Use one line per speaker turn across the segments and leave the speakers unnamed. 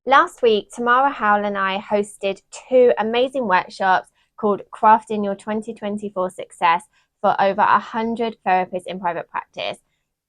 Last week, Tamara Howell and I hosted two amazing workshops called Crafting Your 2024 Success for over 100 therapists in private practice.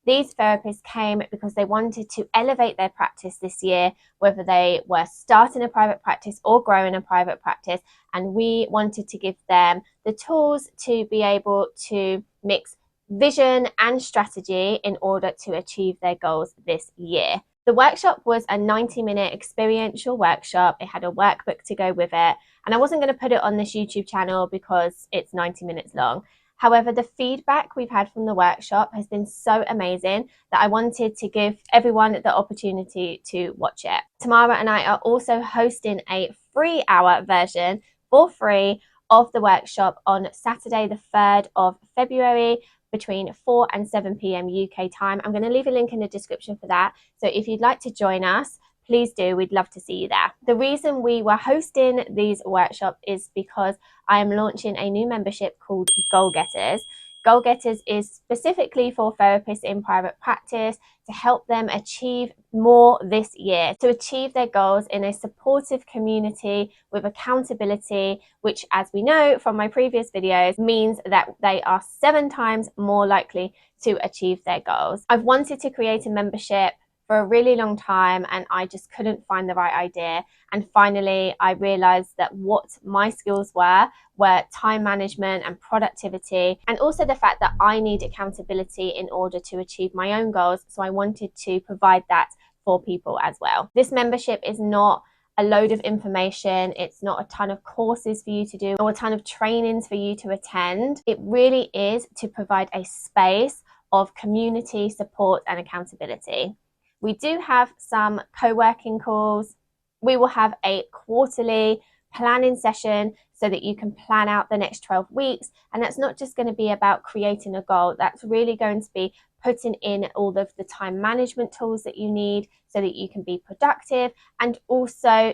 These therapists came because they wanted to elevate their practice this year, whether they were starting a private practice or growing a private practice, and we wanted to give them the tools to be able to mix vision and strategy in order to achieve their goals this year. The workshop was a 90-minute experiential workshop. It had a workbook to go with it, and I wasn't going to put it on this YouTube channel because it's 90 minutes long. However, the feedback we've had from the workshop has been so amazing that I wanted to give everyone the opportunity to watch it. Tamara and I are also hosting a 3-hour version for free of the workshop on Saturday, the 3rd of February, between 4 and 7 p.m. UK time. I'm going to leave a link in the description for that. So if you'd like to join us, please do. We'd love to see you there. The reason we were hosting these workshops is because I am launching a new membership called Goal Getters. Goal Getters is specifically for therapists in private practice to help them achieve more this year, to achieve their goals in a supportive community with accountability, which, as we know from my previous videos, means that they are 7 times more likely to achieve their goals. I've wanted to create a membership for a really long time, and I just couldn't find the right idea. And finally, I realized that what my skills were time management and productivity, and also the fact that I need accountability in order to achieve my own goals. So I wanted to provide that for people as well. This membership is not a load of information. It's not a ton of courses for you to do or a ton of trainings for you to attend. It really is to provide a space of community support and accountability. We do have some co-working calls. We will have a quarterly planning session so that you can plan out the next 12 weeks. And that's not just going to be about creating a goal. That's really going to be putting in all of the time management tools that you need so that you can be productive, and also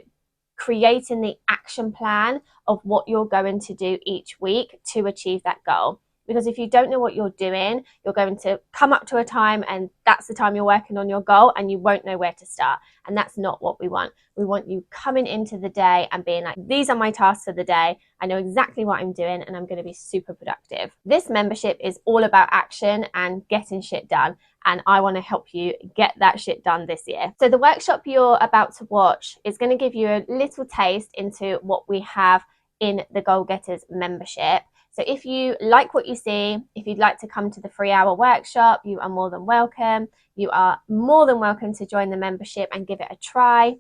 creating the action plan of what you're going to do each week to achieve that goal. Because if you don't know what you're doing, you're going to come up to a time and that's the time you're working on your goal and you won't know where to start. And that's not what we want. We want you coming into the day and being like, these are my tasks for the day. I know exactly what I'm doing and I'm going to be super productive. This membership is all about action and getting shit done. And I want to help you get that shit done this year. So the workshop you're about to watch is going to give you a little taste into what we have in the Goal Getters membership. So if you like what you see, if you'd like to come to the 3-hour workshop, you are more than welcome. You are more than welcome to join the membership and give it a try.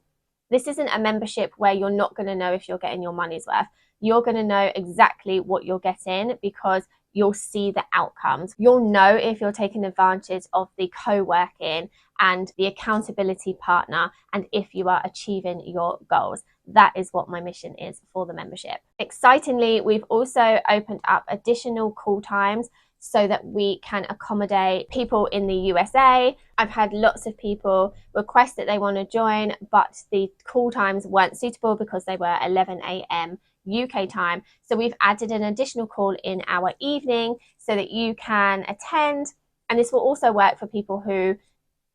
This isn't a membership where you're not going to know if you're getting your money's worth. You're going to know exactly what you're getting because you'll see the outcomes. You'll know if you're taking advantage of the co-working and the accountability partner, and if you are achieving your goals. That is what my mission is for the membership. Excitingly, we've also opened up additional call times so that we can accommodate people in the USA. I've had lots of people request that they want to join, but the call times weren't suitable because they were 11 a.m. UK time. So we've added an additional call in our evening so that you can attend. And this will also work for people who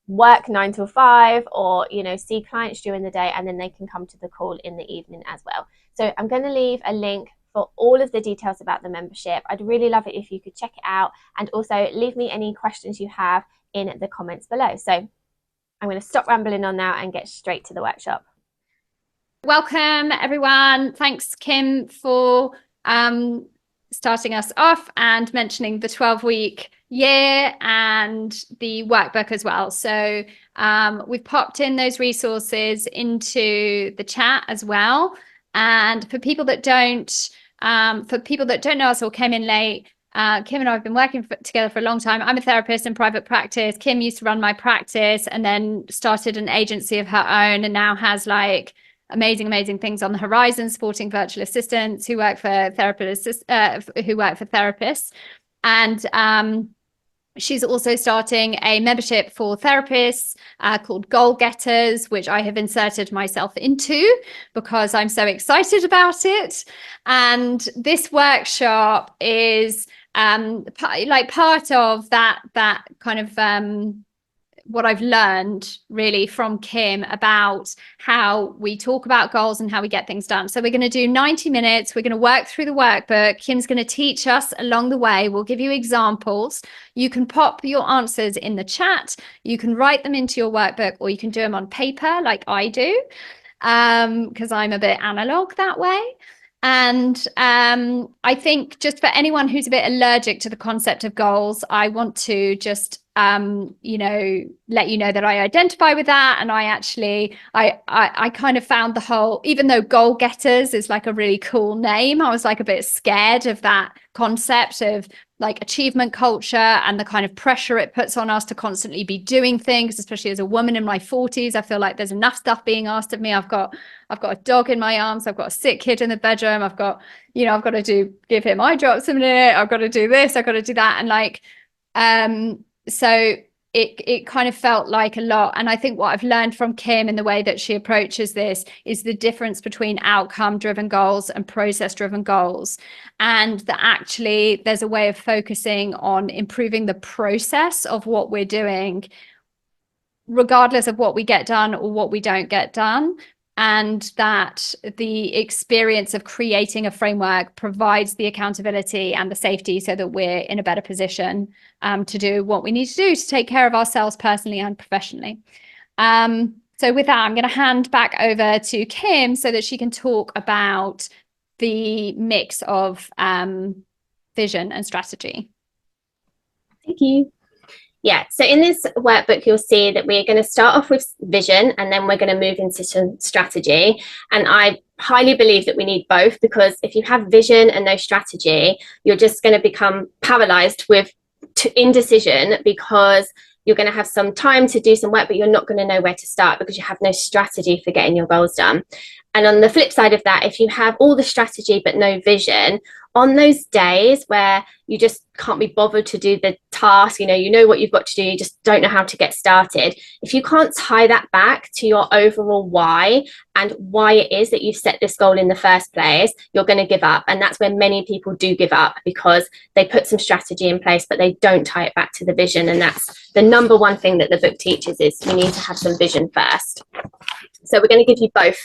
work 9 till 5 or, see clients during the day, and then they can come to the call in the evening as well. So I'm going to leave a link for all of the details about the membership. I'd really love it if you could check it out, and also leave me any questions you have in the comments below. So I'm going to stop rambling on now and get straight to the workshop.
Welcome everyone. Thanks Kim for starting us off and mentioning the 12-week year and the workbook as well. So we've popped in those resources into the chat as well. And for people that don't know us or came in late, Kim and I have been working together for a long time. I'm a therapist in private practice. Kim used to run my practice and then started an agency of her own, and now has like amazing things on the horizon, supporting virtual assistants who work for therapists, and she's also starting a membership for therapists called Goal Getters, which I have inserted myself into because I'm so excited about it. And this workshop is like part of that kind of what I've learned really from Kim about how we talk about goals and how we get things done. So we're going to do 90 minutes. We're going to work through the workbook. Kim's going to teach us along the way. We'll give you examples. You can pop your answers in the chat. You can write them into your workbook, or you can do them on paper like I do, because I'm a bit analog that way. And I think just for anyone who's a bit allergic to the concept of goals, I want to just you know, let you know that I identify with that. And I kind of found the whole, even though goal getters is like a really cool name, I was like a bit scared of that concept of like achievement culture and the kind of pressure it puts on us to constantly be doing things, especially as a woman in my 40s. I feel like there's enough stuff being asked of me. I've got a dog in my arms. I've got a sick kid in the bedroom. I've got to give him eye drops in a minute. I've got to do this. I've got to do that. And like, so it kind of felt like a lot. And I think what I've learned from Kim in the way that she approaches this is the difference between outcome driven goals and process driven goals. And that actually there's a way of focusing on improving the process of what we're doing, regardless of what we get done or what we don't get done. And that the experience of creating a framework provides the accountability and the safety so that we're in a better position to do what we need to do to take care of ourselves personally and professionally. So with that, I'm going to hand back over to Kim so that she can talk about the mix of vision and strategy.
Thank you. Yeah, so in this workbook, you'll see that we're going to start off with vision and then we're going to move into some strategy. And I highly believe that we need both, because if you have vision and no strategy, you're just going to become paralyzed with indecision, because you're going to have some time to do some work, but you're not going to know where to start because you have no strategy for getting your goals done. And on the flip side of that, if you have all the strategy but no vision, on those days where you just can't be bothered to do the task, you know what you've got to do, you just don't know how to get started. If you can't tie that back to your overall why and why it is that you've set this goal in the first place, you're going to give up. And that's where many people do give up, because they put some strategy in place, but they don't tie it back to the vision. And that's the number one thing that the book teaches, is you need to have some vision first. So we're going to give you both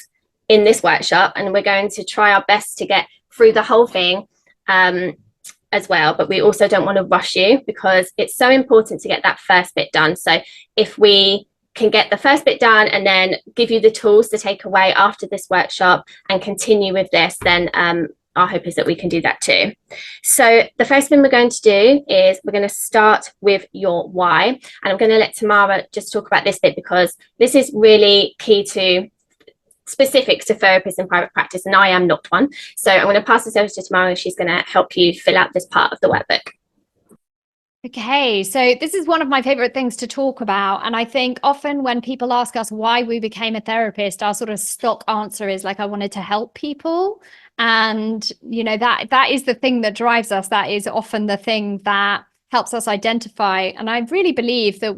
in this workshop, and we're going to try our best to get through the whole thing as well, but we also don't want to rush you, because it's so important to get that first bit done. So if we can get the first bit done and then give you the tools to take away after this workshop and continue with this, then our hope is that we can do that too. So the first thing we're going to do is we're going to start with your why, and I'm going to let Tamara just talk about this bit, because this is really key to specifics to therapists in private practice, and I am not one. So I'm going to pass this over to Tamara, and she's going to help you fill out this part of the workbook.
Okay, so this is one of my favorite things to talk about. And I think often when people ask us why we became a therapist, our sort of stock answer is like, I wanted to help people. And, that is the thing that drives us. That is often the thing that helps us identify. And I really believe that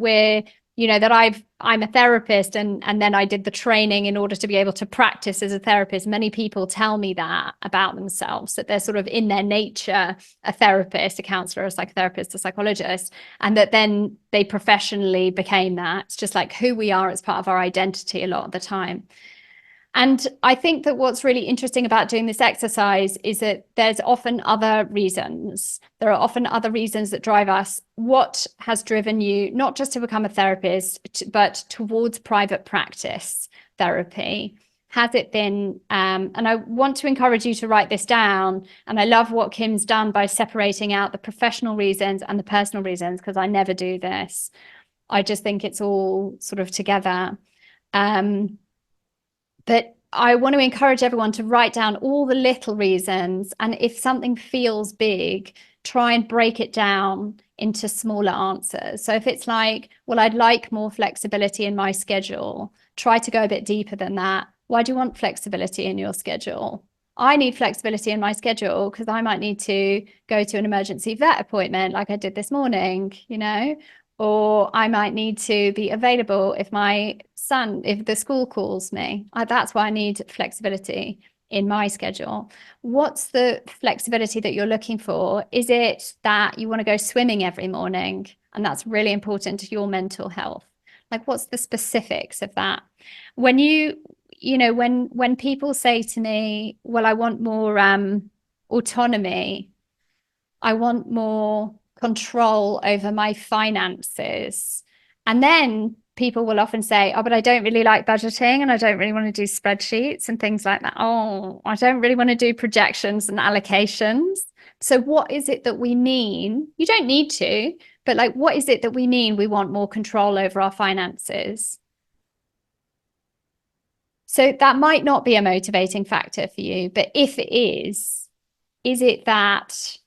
I'm a therapist, and then I did the training in order to be able to practice as a therapist. Many people tell me that about themselves, that they're sort of in their nature a therapist, a counselor, a psychotherapist, a psychologist, and that then they professionally became that. It's just like who we are as part of our identity a lot of the time. And I think that what's really interesting about doing this exercise is that there's often other reasons. There are often other reasons that drive us. What has driven you not just to become a therapist, but towards private practice therapy? Has it been, and I want to encourage you to write this down. And I love what Kim's done by separating out the professional reasons and the personal reasons, because I never do this. I just think it's all sort of together. But I want to encourage everyone to write down all the little reasons. And if something feels big, try and break it down into smaller answers. So if it's like, well, I'd like more flexibility in my schedule, try to go a bit deeper than that. Why do you want flexibility in your schedule? I need flexibility in my schedule because I might need to go to an emergency vet appointment like I did this morning, or I might need to be available if the school calls me. That's why I need flexibility in my schedule. What's the flexibility that you're looking for? Is it that you want to go swimming every morning? And that's really important to your mental health. Like, what's the specifics of that? When when people say to me, well, I want more autonomy, I want more control over my finances. And then people will often say, oh, but I don't really like budgeting and I don't really want to do spreadsheets and things like that. Oh, I don't really want to do projections and allocations. So what is it that we mean? You don't need to, but like, what is it that we mean we want more control over our finances? So that might not be a motivating factor for you, but if it is it that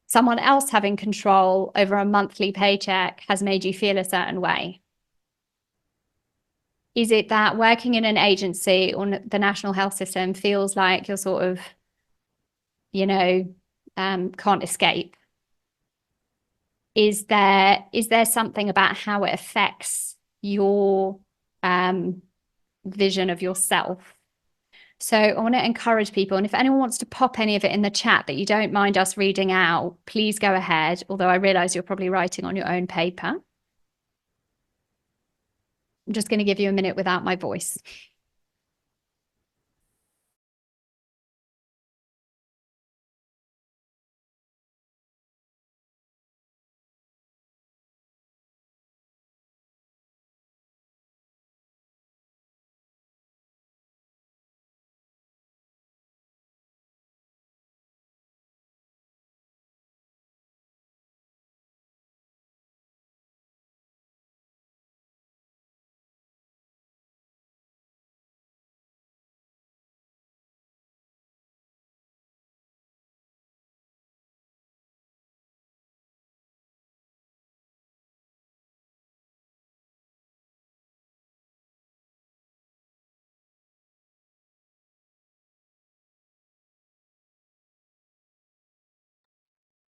someone else having control over a monthly paycheck has made you feel a certain way? Is it that working in an agency or the national health system feels like you're sort of, can't escape? Is there something about how it affects your vision of yourself? So I want to encourage people, and if anyone wants to pop any of it in the chat that you don't mind us reading out, please go ahead, although I realize you're probably writing on your own paper. I'm just going to give you a minute without my voice.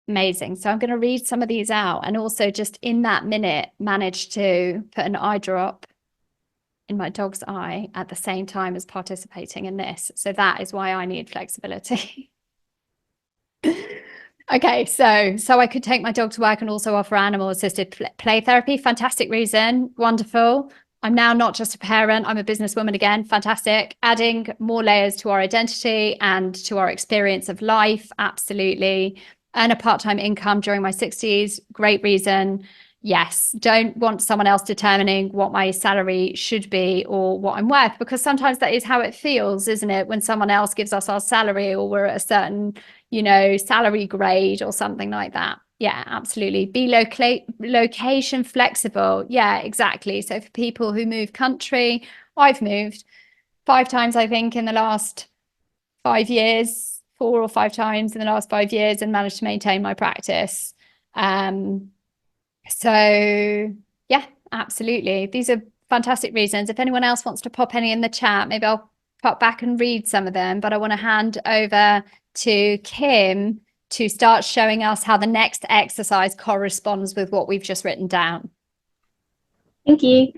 Amazing. So I'm going to read some of these out, and also just in that minute managed to put an eye drop in my dog's eye at the same time as participating in this. So that is why I need flexibility. Okay, so I could take my dog to work and also offer animal assisted play therapy. Fantastic reason. Wonderful. I'm now not just a parent, I'm a businesswoman again. Fantastic. Adding more layers to our identity and to our experience of life. Absolutely. Earn a part-time income during my 60s. Great reason. Yes. Don't want someone else determining what my salary should be or what I'm worth, because sometimes that is how it feels, isn't it? When someone else gives us our salary, or we're at a certain, salary grade or something like that. Yeah, absolutely. Be location flexible. Yeah, exactly. So for people who move country, I've moved 5 times, I think, in the last 5 years, 4 or 5 times in the last 5 years, and managed to maintain my practice. So yeah, absolutely. These are fantastic reasons. If anyone else wants to pop any in the chat, maybe I'll pop back and read some of them, but I want to hand over to Kim to start showing us how the next exercise corresponds with what we've just written down.
Thank you.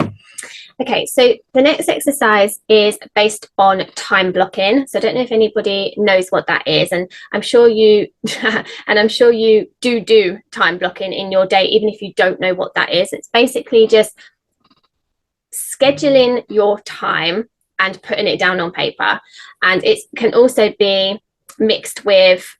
Okay, so the next exercise is based on time blocking. So I don't know if anybody knows what that is, and I'm sure you do time blocking in your day, even if you don't know what that is. It's basically just scheduling your time and putting it down on paper. And it can also be mixed with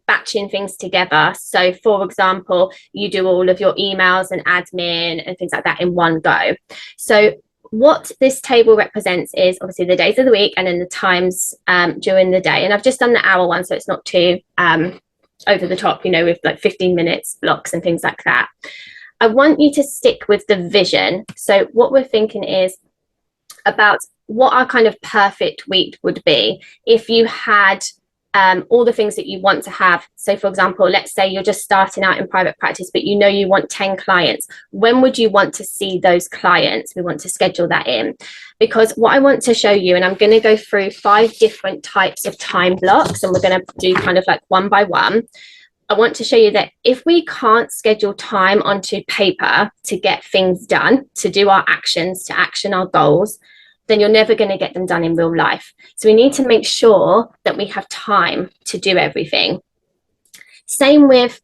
batching things together. So for example, you do all of your emails and admin and things like that in one go. So what this table represents is obviously the days of the week and then the times during the day. And I've just done the hour one, so it's not too over the top, with like 15 minutes blocks and things like that. I want you to stick with the vision. So what we're thinking is about what our kind of perfect week would be if you had all the things that you want to have. So for example, let's say you're just starting out in private practice, but you want 10 clients. When would you want to see those clients? We want to schedule that in, because what I want to show you, and I'm going to go through 5 different types of time blocks, and we're going to do kind of like one by one. I want to show you that if we can't schedule time onto paper to get things done, to do our actions, to action our goals, then you're never going to get them done in real life. So we need to make sure that we have time to do everything. Same with,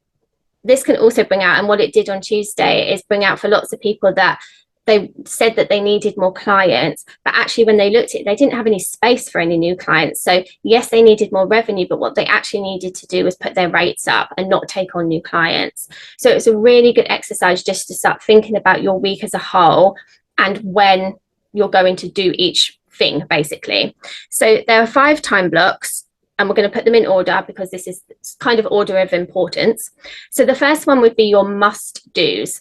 this can also bring out, and what it did on Tuesday is bring out for lots of people that they said that they needed more clients, but actually when they looked at it, they didn't have any space for any new clients. So yes, they needed more revenue, but what they actually needed to do was put their rates up and not take on new clients. So it's a really good exercise just to start thinking about your week as a whole and when you're going to do each thing, basically. So there are 5 time blocks, and we're going to put them in order because this is kind of order of importance. So the first one would be your must do's.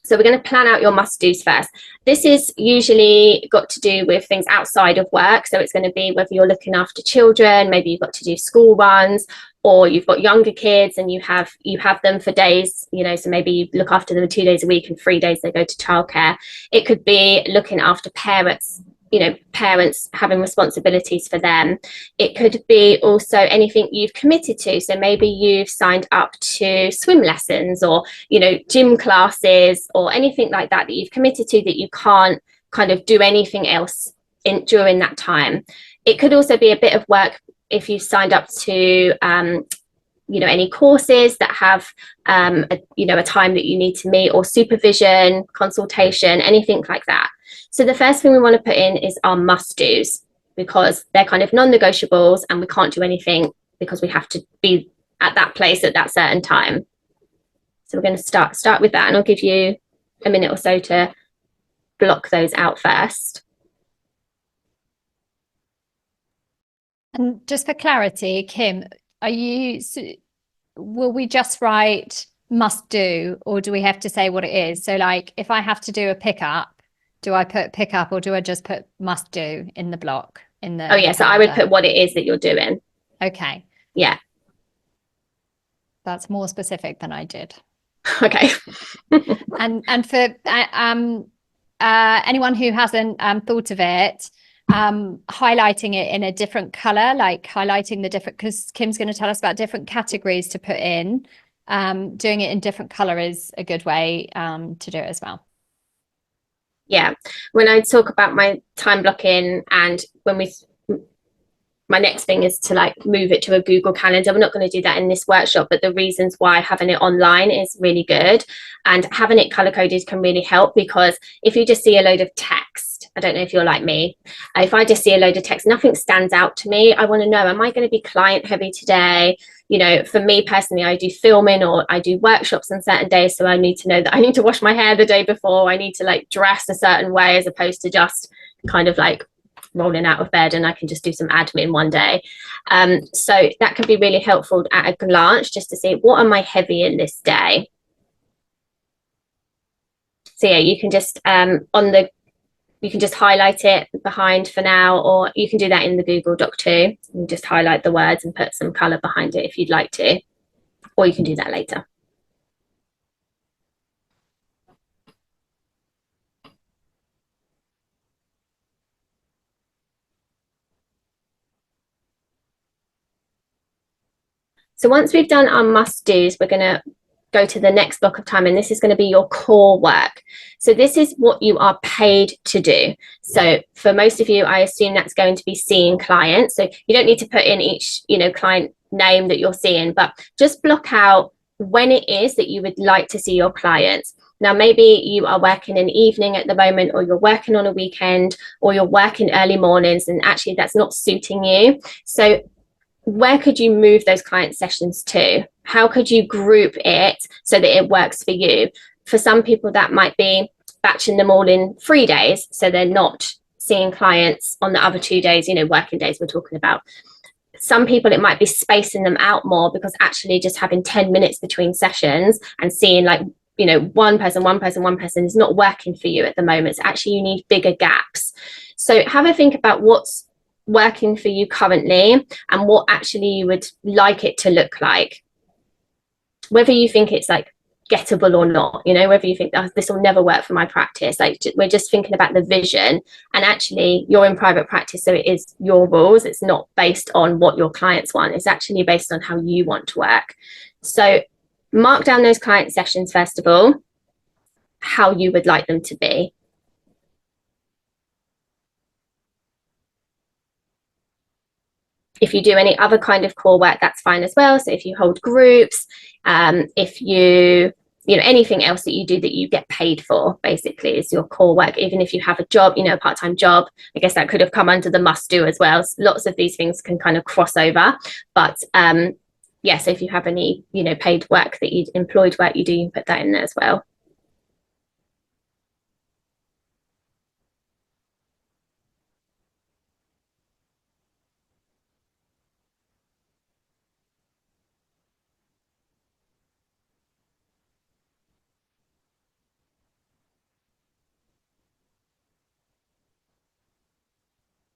So we're going to plan out your must-dos first. This is usually got to do with things outside of work. So it's going to be whether you're looking after children, maybe you've got to do school runs, or you've got younger kids and you have them for days, you know, so maybe you look after them 2 days a week and 3 days they go to childcare. It could be looking after parents, you know, parents having responsibilities for them. It could be also anything you've committed to. So maybe you've signed up to swim lessons or, you know, gym classes or anything like that you've committed to that you can't kind of do anything else during that time. It could also be a bit of work if you've signed up to you know, any courses that have you know, a time that you need to meet, or supervision, consultation, anything like that. So the first thing we want to put in is our must-dos, because they're kind of non-negotiables and we can't do anything because we have to be at that place at that certain time. So we're going to start with that, and I'll give you a minute or so to block those out first.
And just for clarity, Kim, will we just write must do, or do we have to say what it is? So like if I have to do a pickup, do I put pickup or do I just put must do in the block? Oh
yeah, so I would put what it is that you're doing.
Okay.
Yeah.
That's more specific than I did.
Okay.
and for anyone who hasn't thought of it, highlighting it in a different color, like highlighting the different, because Kim's going to tell us about different categories to put in. Doing it in different color is a good way to do it as well.
Yeah, when I talk about my time blocking, and my next thing is to like move it to a Google Calendar. We're not going to do that in this workshop, but the reasons why having it online is really good, and having it color coded can really help, because if you just see a load of text, I don't know if you're like me, if I just see a load of text, nothing stands out to me. I want to know, am I going to be client heavy today? You know, for me personally, I do filming or I do workshops on certain days. So I need to know that I need to wash my hair the day before. I need to like dress a certain way, as opposed to just kind of like rolling out of bed and I can just do some admin one day. So that can be really helpful at a glance, just to see what am I heavy in this day. So yeah, you can just you can just highlight it behind for now, or you can do that in the Google Doc too. You just highlight the words and put some color behind it if you'd like to, or you can do that later. So once we've done our must-dos, we're going to go to the next block of time, and this is going to be your core work. So this is what you are paid to do. So for most of you, I assume that's going to be seeing clients. So you don't need to put in each, you know, client name that you're seeing, but just block out when it is that you would like to see your clients. Now, maybe you are working an evening at the moment, or you're working on a weekend, or you're working early mornings, and actually that's not suiting you. So where could you move those client sessions to? How could you group it so that it works for you? For some people, that might be batching them all in 3 days, so they're not seeing clients on the other 2 days, you know, working days we're talking about. Some people, it might be spacing them out more, because actually just having 10 minutes between sessions and seeing like, you know, one person is not working for you at the moment. So actually you need bigger gaps. So have a think about what's working for you currently and what actually you would like it to look like, whether you think it's like gettable or not, you know, whether you think, oh, this will never work for my practice. Like, we're just thinking about the vision, and actually you're in private practice, so it is your rules. It's not based on what your clients want. It's actually based on how you want to work. So mark down those client sessions first of all, how you would like them to be. If you do any other kind of core work, that's fine as well. So if you hold groups, if you anything else that you do that you get paid for basically is your core work. Even if you have a job, a part-time job, I guess that could have come under the must do as well. Lots of these things can kind of cross over, but so if you have any paid work that you employed work you do, you can put that in there as well.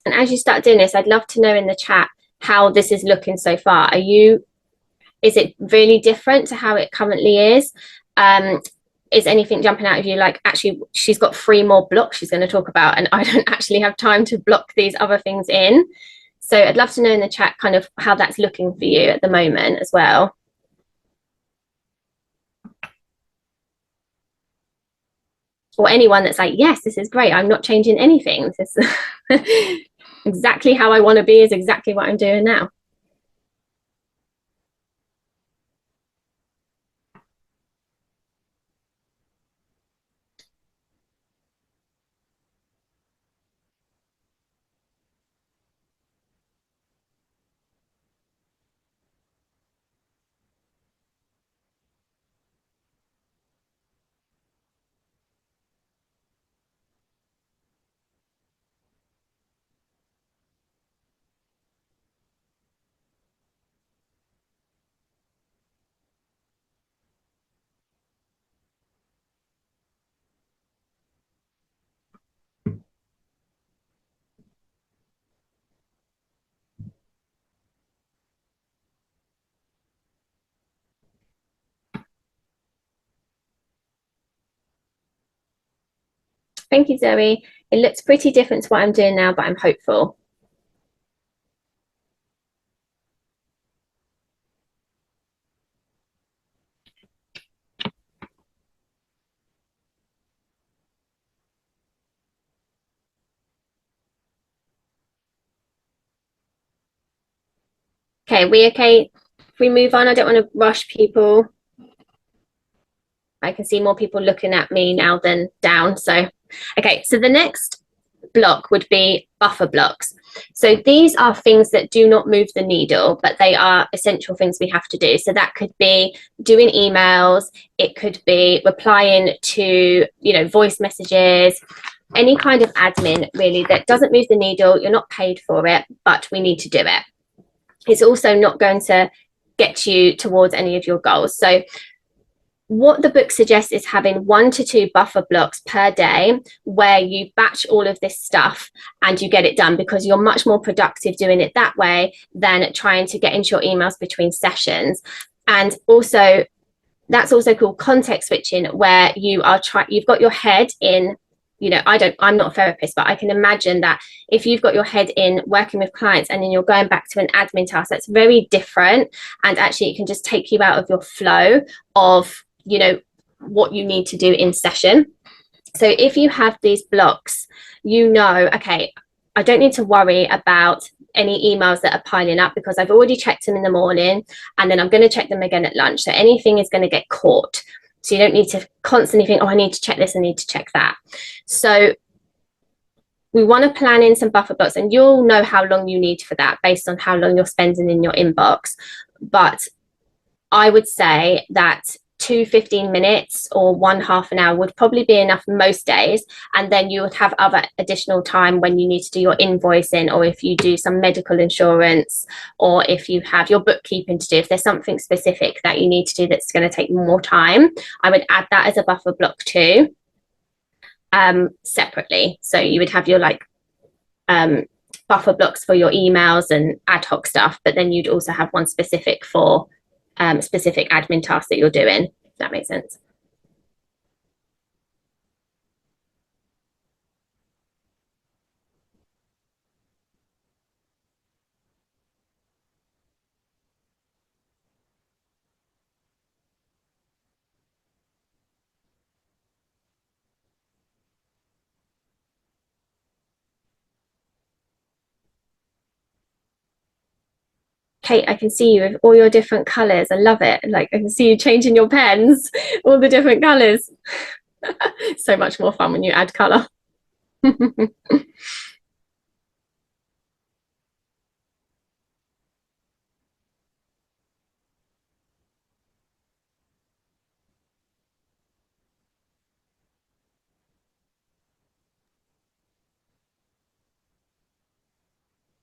And as you start doing this, I'd love to know in the chat how this is looking so far. Is it really different to how it currently is? Is anything jumping out of you like, actually, she's got 3 more blocks she's going to talk about, and I don't actually have time to block these other things in? So I'd love to know in the chat kind of how that's looking for you at the moment as well. Or anyone that's like, yes, this is great, I'm not changing anything. This is exactly how I want to be, is exactly what I'm doing now. Thank you, Zoe. It looks pretty different to what I'm doing now, but I'm hopeful. Okay, we okay? If we move on, I don't want to rush people. I can see more people looking at me now than down. So, okay, so the next block would be buffer blocks. So these are things that do not move the needle, but they are essential things we have to do. So that could be doing emails, it could be replying to, voice messages, any kind of admin really that doesn't move the needle. You're not paid for it, but we need to do it. It's also not going to get you towards any of your goals. So what the book suggests is having 1 to 2 buffer blocks per day where you batch all of this stuff and you get it done, because you're much more productive doing it that way than trying to get into your emails between sessions. And also, that's also called context switching, where you've got your head in, I'm not a therapist, but I can imagine that if you've got your head in working with clients and then you're going back to an admin task, that's very different. And actually it can just take you out of your flow of, what you need to do in session. So if you have these blocks, okay, I don't need to worry about any emails that are piling up because I've already checked them in the morning, and then I'm going to check them again at lunch. So anything is going to get caught. So you don't need to constantly think, oh, I need to check this, I need to check that. So we want to plan in some buffer blocks, and you'll know how long you need for that based on how long you're spending in your inbox. But I would say that 2 15 minutes or 1 half an hour would probably be enough most days, and then you would have other additional time when you need to do your invoicing, or if you do some medical insurance, or if you have your bookkeeping to do. If there's something specific that you need to do that's going to take more time, I would add that as a buffer block too, separately. So you would have your buffer blocks for your emails and ad hoc stuff, but then you'd also have one specific for specific admin tasks that you're doing, if that makes sense. Kate, I can see you with all your different colors. I love it. Like, I can see you changing your pens, all the different colors. So much more fun when you add color.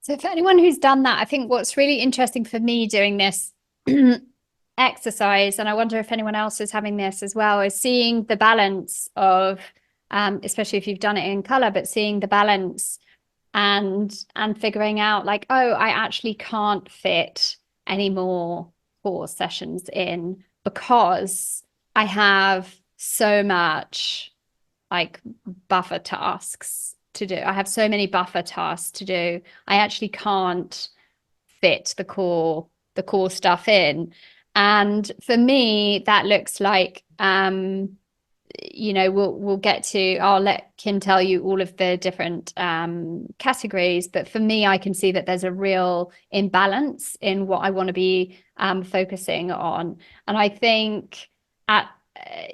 So for anyone who's done that, I think what's really interesting for me doing this exercise, and I wonder if anyone else is having this as well, is seeing the balance of, especially if you've done it in color, but seeing the balance and figuring out like, oh, I actually can't fit any more course sessions in because I have so much like buffer tasks to do. I have so many buffer tasks to do. I actually can't fit the core stuff in. And for me, that looks like, you know, we'll get to, I'll let Kim tell you all of the different categories, but for me, I can see that there's a real imbalance in what I want to be focusing on. And I think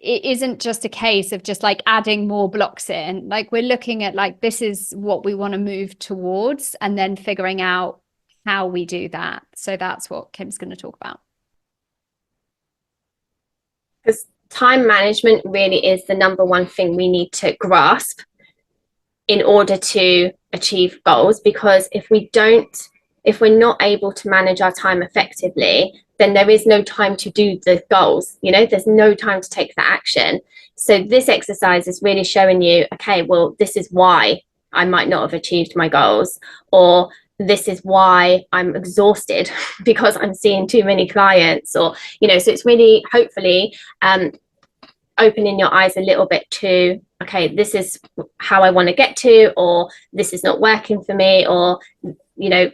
it isn't just a case of just like adding more blocks in. Like, we're looking at like, this is what we want to move towards, and then figuring out how we do that. So that's what Kim's going to talk about.
Because time management really is the number one thing we need to grasp in order to achieve goals. Because if we're not able to manage our time effectively, then there is no time to do the goals. You know, there's no time to take that action. So this exercise is really showing you, okay, well, this is why I might not have achieved my goals, or this is why I'm exhausted because I'm seeing too many clients, or, you know, so it's really hopefully opening your eyes a little bit to, okay, this is how I want to get to, or this is not working for me, or, you know,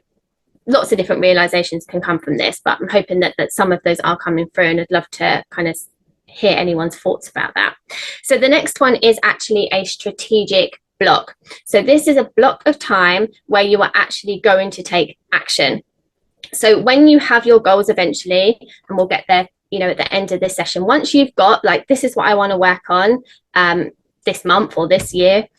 lots of different realizations can come from this, but I'm hoping that some of those are coming through, and I'd love to kind of hear anyone's thoughts about that. So the next one is actually a strategic block. So this is a block of time where you are actually going to take action. So when you have your goals eventually, and we'll get there, you know, at the end of this session, once you've got like, this is what I want to work on this month or this year,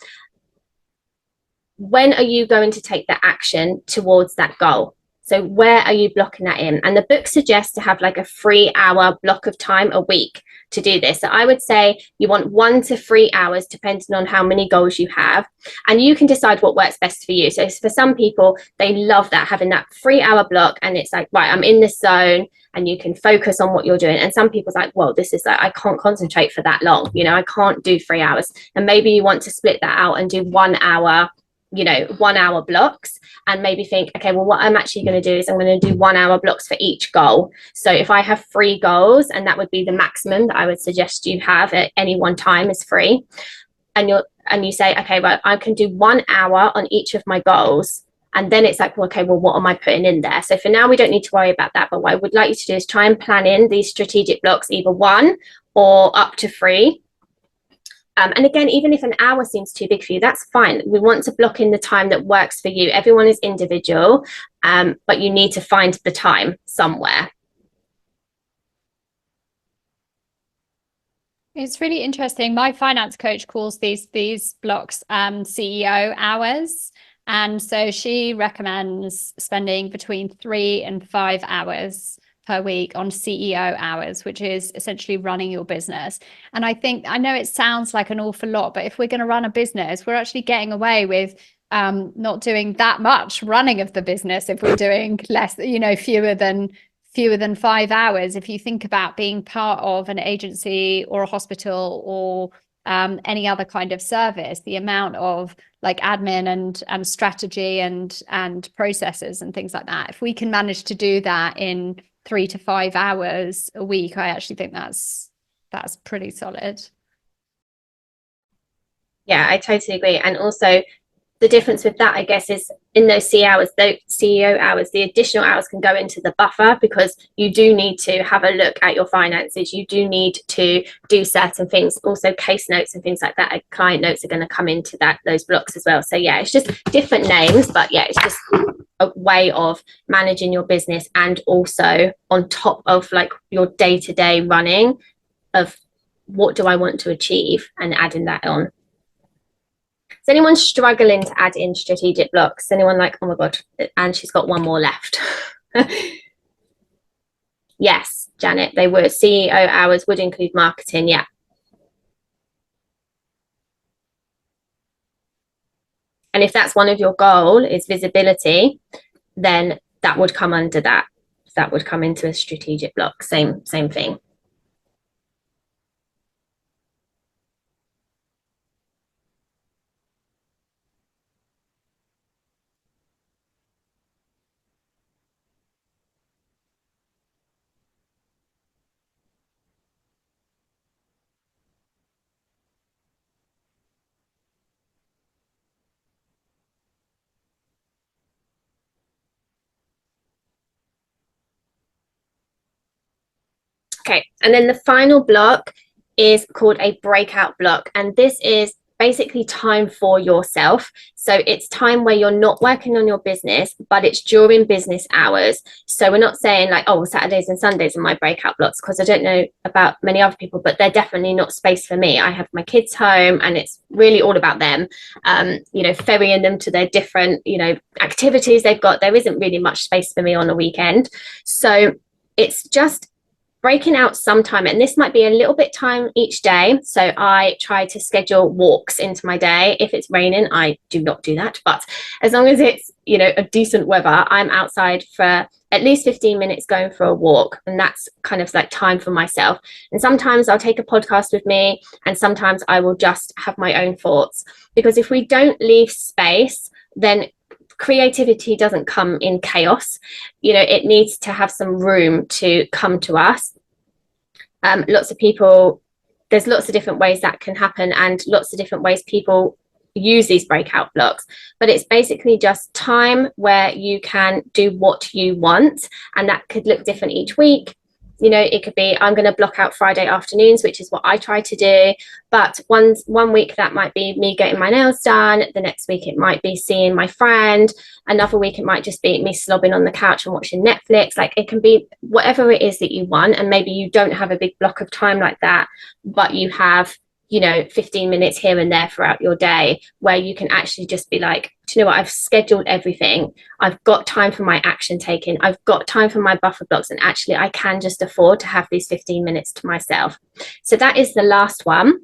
when are you going to take the action towards that goal? So where are you blocking that in? And the book suggests to have like a 3-hour block of time a week to do this. So I would say you want 1 to 3 hours, depending on how many goals you have. And you can decide what works best for you. So for some people, they love that, having that 3-hour block. And it's like, right, I'm in this zone, and you can focus on what you're doing. And some people's like, well, this is like, I can't concentrate for that long. You know, I can't do 3 hours. And maybe you want to split that out and do 1 hour, you know, 1 hour blocks, and maybe think, okay, well, what I'm actually going to do is I'm going to do 1 hour blocks for each goal. So if I have 3 goals, and that would be the maximum that I would suggest you have at any one time is 3. And you say, okay, well, I can do 1 hour on each of my goals. And then it's like, well, okay, well, what am I putting in there? So for now, we don't need to worry about that. But what I would like you to do is try and plan in these strategic blocks, either 1 or up to 3. And again, even if an hour seems too big for you, that's fine. We want to block in the time that works for you. Everyone is individual, but you need to find the time somewhere.
It's really interesting. My finance coach calls these blocks CEO hours. And so she recommends spending between 3 and 5 hours per week on CEO hours, which is essentially running your business. And I think, I know it sounds like an awful lot, but if we're going to run a business, we're actually getting away with not doing that much running of the business if we're doing less, you know, fewer than 5 hours. If you think about being part of an agency or a hospital or any other kind of service, the amount of like admin and strategy and processes and things like that, if we can manage to do that in 3 to 5 hours a week, I actually think that's pretty solid.
Yeah, I totally agree. And also the difference with that, I guess, is in those CEO hours, the additional hours can go into the buffer, because you do need to have a look at your finances. You do need to do certain things. Also case notes and things like that, client notes are going to come into those blocks as well. So yeah, it's just different names, but yeah, it's just way of managing your business, and also on top of like your day-to-day running of what do I want to achieve, and adding that on. Is anyone struggling to add in strategic blocks? Anyone like, oh my God, and she's got one more left? Yes, Janet, they would. CEO hours would include marketing. Yeah. And if that's one of your goal is visibility, then that would come under that. That would come into a strategic block. Same thing. Okay, and then the final block is called a breakout block, and this is basically time for yourself. So it's time where you're not working on your business, but it's during business hours. So we're not saying like, oh, Saturdays and Sundays are my breakout blocks, because I don't know about many other people, but they're definitely not space for me. I have my kids home and it's really all about them, ferrying them to their different, activities they've got. There isn't really much space for me on a weekend. So it's just breaking out some time, and this might be a little bit time each day. So I try to schedule walks into my day. If it's raining, I do not do that, but as long as it's a decent weather, I'm outside for at least 15 minutes going for a walk, and that's kind of like time for myself. And sometimes I'll take a podcast with me, and sometimes I will just have my own thoughts, because if we don't leave space, then creativity doesn't come in chaos. It needs to have some room to come to us. Lots of people, there's lots of different ways that can happen, and lots of different ways people use these breakout blocks, but it's basically just time where you can do what you want, and that could look different each week. It could be, I'm going to block out Friday afternoons, which is what I try to do. But one week that might be me getting my nails done. The next week it might be seeing my friend. Another week it might just be me slobbing on the couch and watching Netflix. Like, it can be whatever it is that you want. And maybe you don't have a big block of time like that, but you have 15 minutes here and there throughout your day where you can actually just be like, do you know what, I've scheduled everything. I've got time for my action taking. I've got time for my buffer blocks. And actually I can just afford to have these 15 minutes to myself. So that is the last one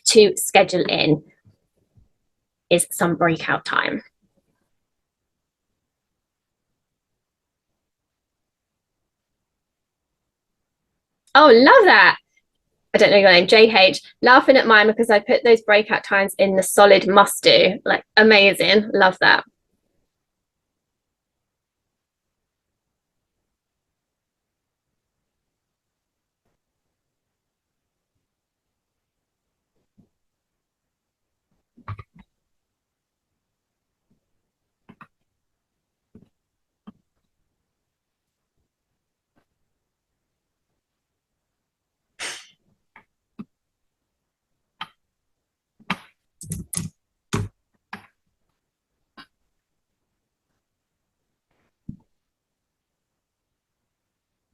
to schedule in, is some breakout time. Oh, love that. I don't know your name, JH, laughing at mine because I put those breakout times in the solid must do. Like, amazing. Love that.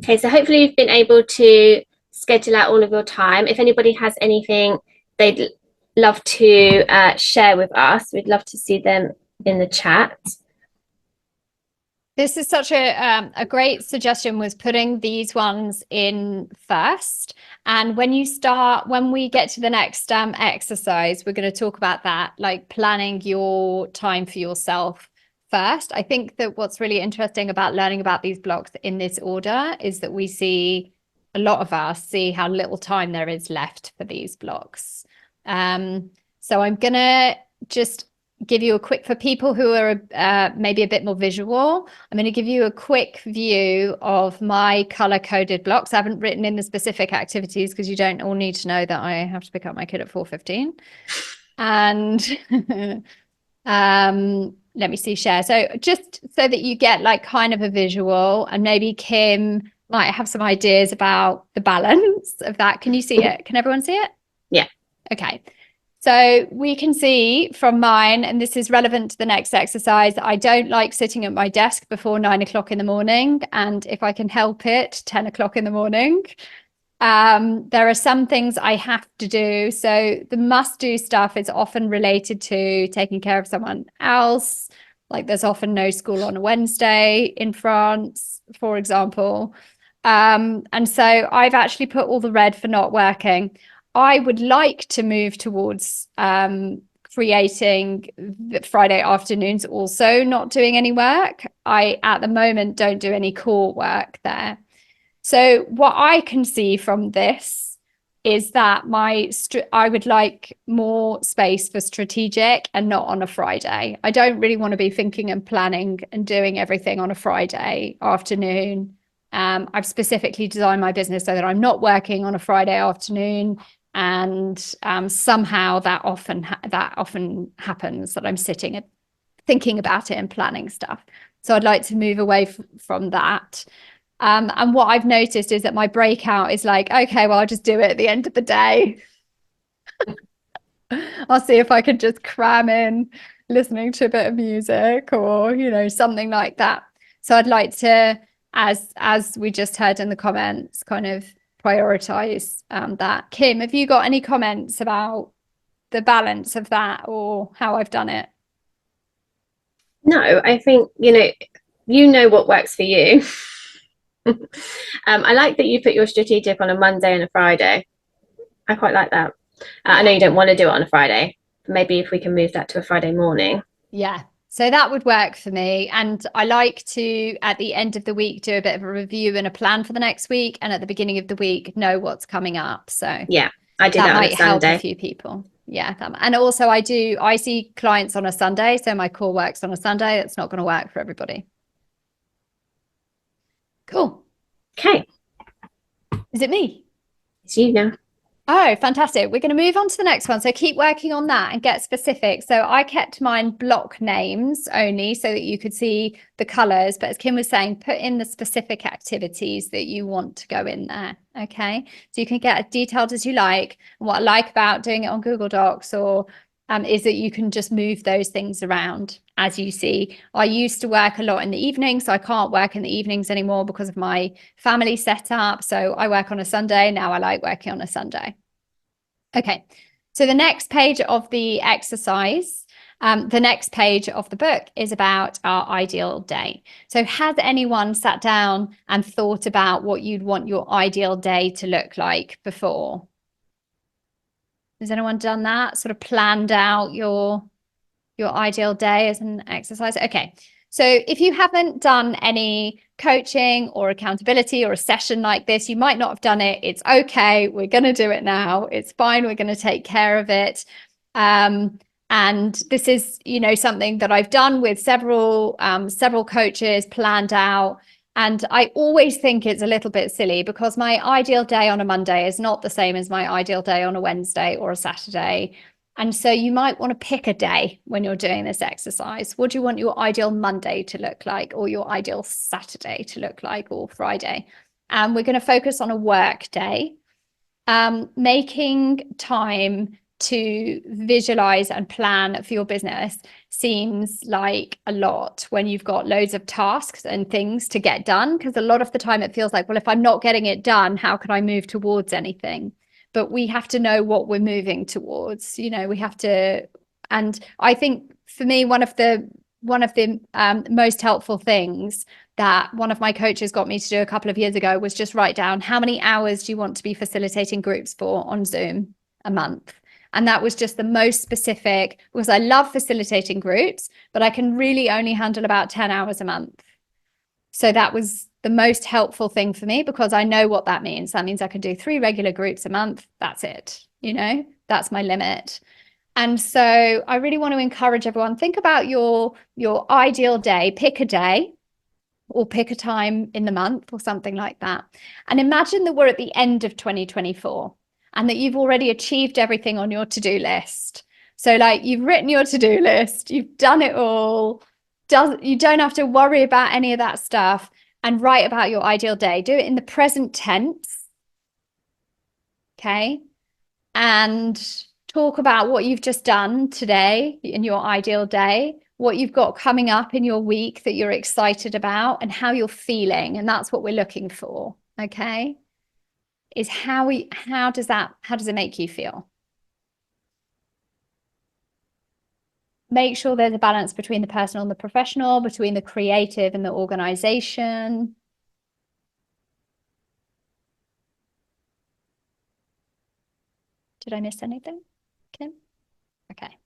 Okay, so hopefully you've been able to schedule out all of your time. If anybody has anything they'd love to share with us, we'd love to see them in the chat.
This is such a great suggestion, was putting these ones in first. And when we get to the next exercise, we're going to talk about that, like planning your time for yourself first. I think that what's really interesting about learning about these blocks in this order is that we see, a lot of us see how little time there is left for these blocks. So I'm going to just give you a quick, for people who are maybe a bit more visual, I'm going to give you a quick view of my color coded blocks. I haven't written in the specific activities because you don't all need to know that I have to pick up my kid at 4:15. And let me see, share. So just so that you get like kind of a visual, and maybe Kim might have some ideas about the balance of that. Can you see it? Can everyone see it?
Yeah.
Okay. So we can see from mine, and this is relevant to the next exercise, I don't like sitting at my desk before 9 o'clock in the morning. And if I can help it, 10 o'clock in the morning. There are some things I have to do. So the must do stuff is often related to taking care of someone else. Like there's often no school on a Wednesday in France, for example. And so I've actually put all the red for not working. I would like to move towards creating Friday afternoons also not doing any work. I, at the moment, don't do any core work there. So what I can see from this is that I would like more space for strategic and not on a Friday. I don't really want to be thinking and planning and doing everything on a Friday afternoon. I've specifically designed my business so that I'm not working on a Friday afternoon, and somehow that often happens that I'm sitting and thinking about it and planning stuff. So I'd like to move away from that. And what I've noticed is that my breakout is like, okay, well, I'll just do it at the end of the day. I'll see if I can just cram in listening to a bit of music or, you know, something like that. So I'd like to, as we just heard in the comments, kind of prioritize that. Kim, have you got any comments about the balance of that or how I've done it?
No, I think, you know what works for you. I like that you put your strategic on a Monday and a Friday. I quite like that. I know you don't want to do it on a Friday. Maybe if we can move that to a Friday morning.
Yeah. So that would work for me. And I like to, at the end of the week, do a bit of a review and a plan for the next week. And at the beginning of the week, know what's coming up. So
yeah, I do that
might
on a
help
Sunday.
a few people. Yeah. And also I see clients on a Sunday. So my core works on a Sunday. That's not going to work for everybody. Cool.
Okay.
Is it me?
It's you now.
Oh, fantastic. We're going to move on to the next one. So keep working on that and get specific. So I kept mine block names only so that you could see the colors. But as Kim was saying, put in the specific activities that you want to go in there. Okay. So you can get as detailed as you like. And what I like about doing it on Google Docs or is that you can just move those things around as you see. I used to work a lot in the evening, so I can't work in the evenings anymore because of my family setup. So I work on a Sunday. Now I like working on a Sunday. Okay, so the next page of the exercise, the next page of the book is about our ideal day. So has anyone sat down and thought about what you'd want your ideal day to look like before? Has anyone done that? Sort of planned out your ideal day as an exercise? Okay. So if you haven't done any coaching or accountability or a session like this, you might not have done it. It's okay. We're going to do it now. It's fine. We're going to take care of it. And this is, something that I've done with several coaches, planned out. And I always think it's a little bit silly because my ideal day on a Monday is not the same as my ideal day on a Wednesday or a Saturday. And so you might want to pick a day when you're doing this exercise. What do you want your ideal Monday to look like, or your ideal Saturday to look like, or Friday? And we're going to focus on a work day. Making time to visualize and plan for your business seems like a lot when you've got loads of tasks and things to get done, because a lot of the time it feels like, well, if I'm not getting it done, how can I move towards anything? But we have to know what we're moving towards. We have to, and I think for me, one of the most helpful things that one of my coaches got me to do a couple of years ago was just write down how many hours do you want to be facilitating groups for on Zoom a month. And that was just the most specific, because I love facilitating groups, but I can really only handle about 10 hours a month. So that was the most helpful thing for me, because I know what that means. That means I can do 3 regular groups a month. That's it. That's my limit. And so I really want to encourage everyone, think about your ideal day, pick a day or pick a time in the month or something like that. And imagine that we're at the end of 2024 and that you've already achieved everything on your to-do list. So like you've written your to-do list, you've done it all. You don't have to worry about any of that stuff, and write about your ideal day. Do it in the present tense. Okay. And talk about what you've just done today in your ideal day, what you've got coming up in your week that you're excited about, and how you're feeling. And that's what we're looking for. Okay. Is how does it make you feel? Make sure there's a balance between the personal and the professional, between the creative and the organization. Did I miss anything, Kim? Okay.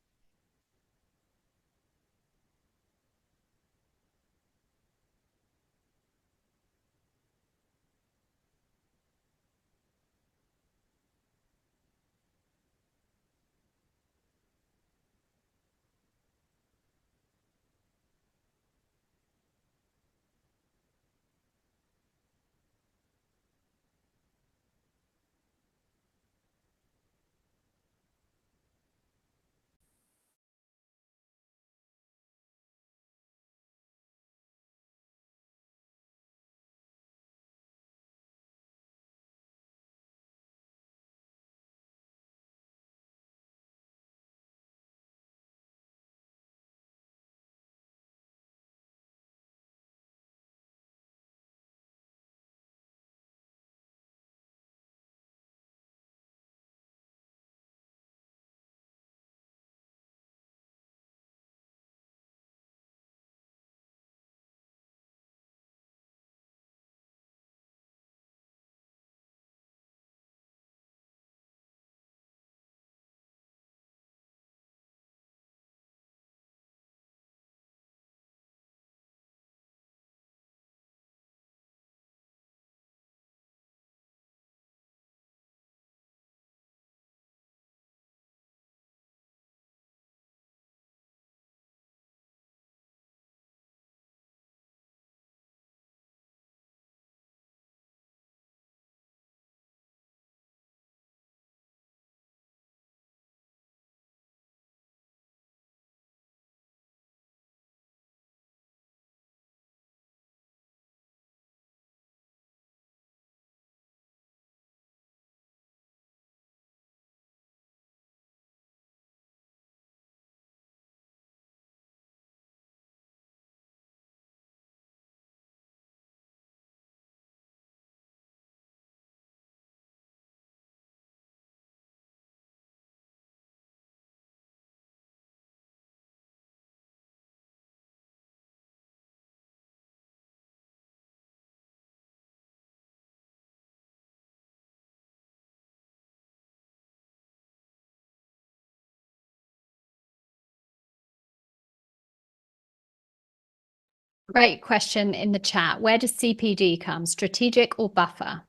Great question in the chat. Where does CPD come? Strategic or buffer?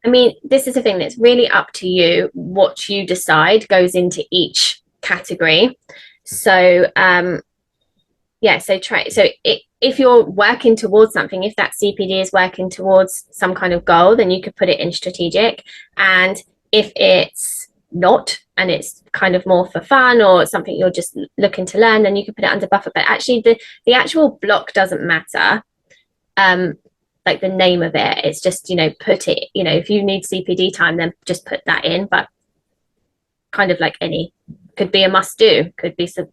I mean, this is the thing that's really up to you. What you decide goes into each category. So, yeah, so try. So, if you're working towards something, if that CPD is working towards some kind of goal, then you could put it in strategic. And if it's not, and it's kind of more for fun or something you're just looking to learn, then you could put it under buffer. But actually, the actual block doesn't matter. Like the name of it, it's just, put it, if you need CPD time, then just put that in. But kind of like any, could be a must do, could be some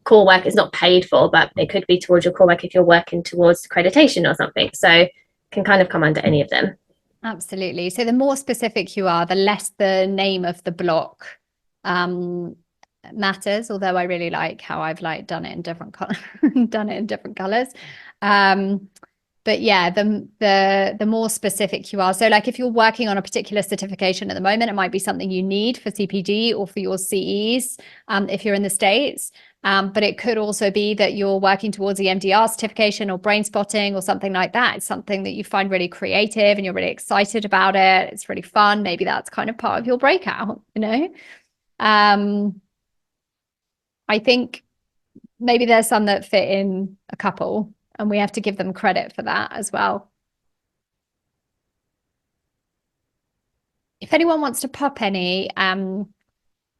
core work is not paid for, but it could be towards your core work if you're working towards accreditation or something. So can kind of come under any of them.
Absolutely. So the more specific you are, the less the name of the block matters. Although I really like how I've done it in different colors. But yeah, the more specific you are. So like if you're working on a particular certification at the moment, it might be something you need for CPD or for your CEs if you're in the States. But it could also be that you're working towards the MDR certification or brain spotting or something like that. It's something that you find really creative and you're really excited about it. It's really fun. Maybe that's kind of part of your breakout, I think maybe there's some that fit in a couple, and we have to give them credit for that as well. If anyone wants to pop anything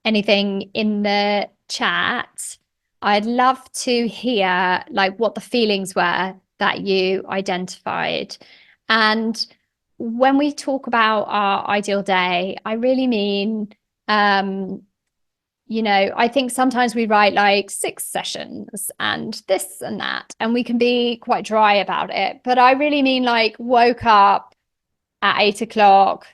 in the chat, I'd love to hear what the feelings were that you identified. And when we talk about our ideal day, I really mean, you know, I think sometimes we write like 6 sessions and this and that, and we can be quite dry about it. But I really mean like woke up at 8 o'clock,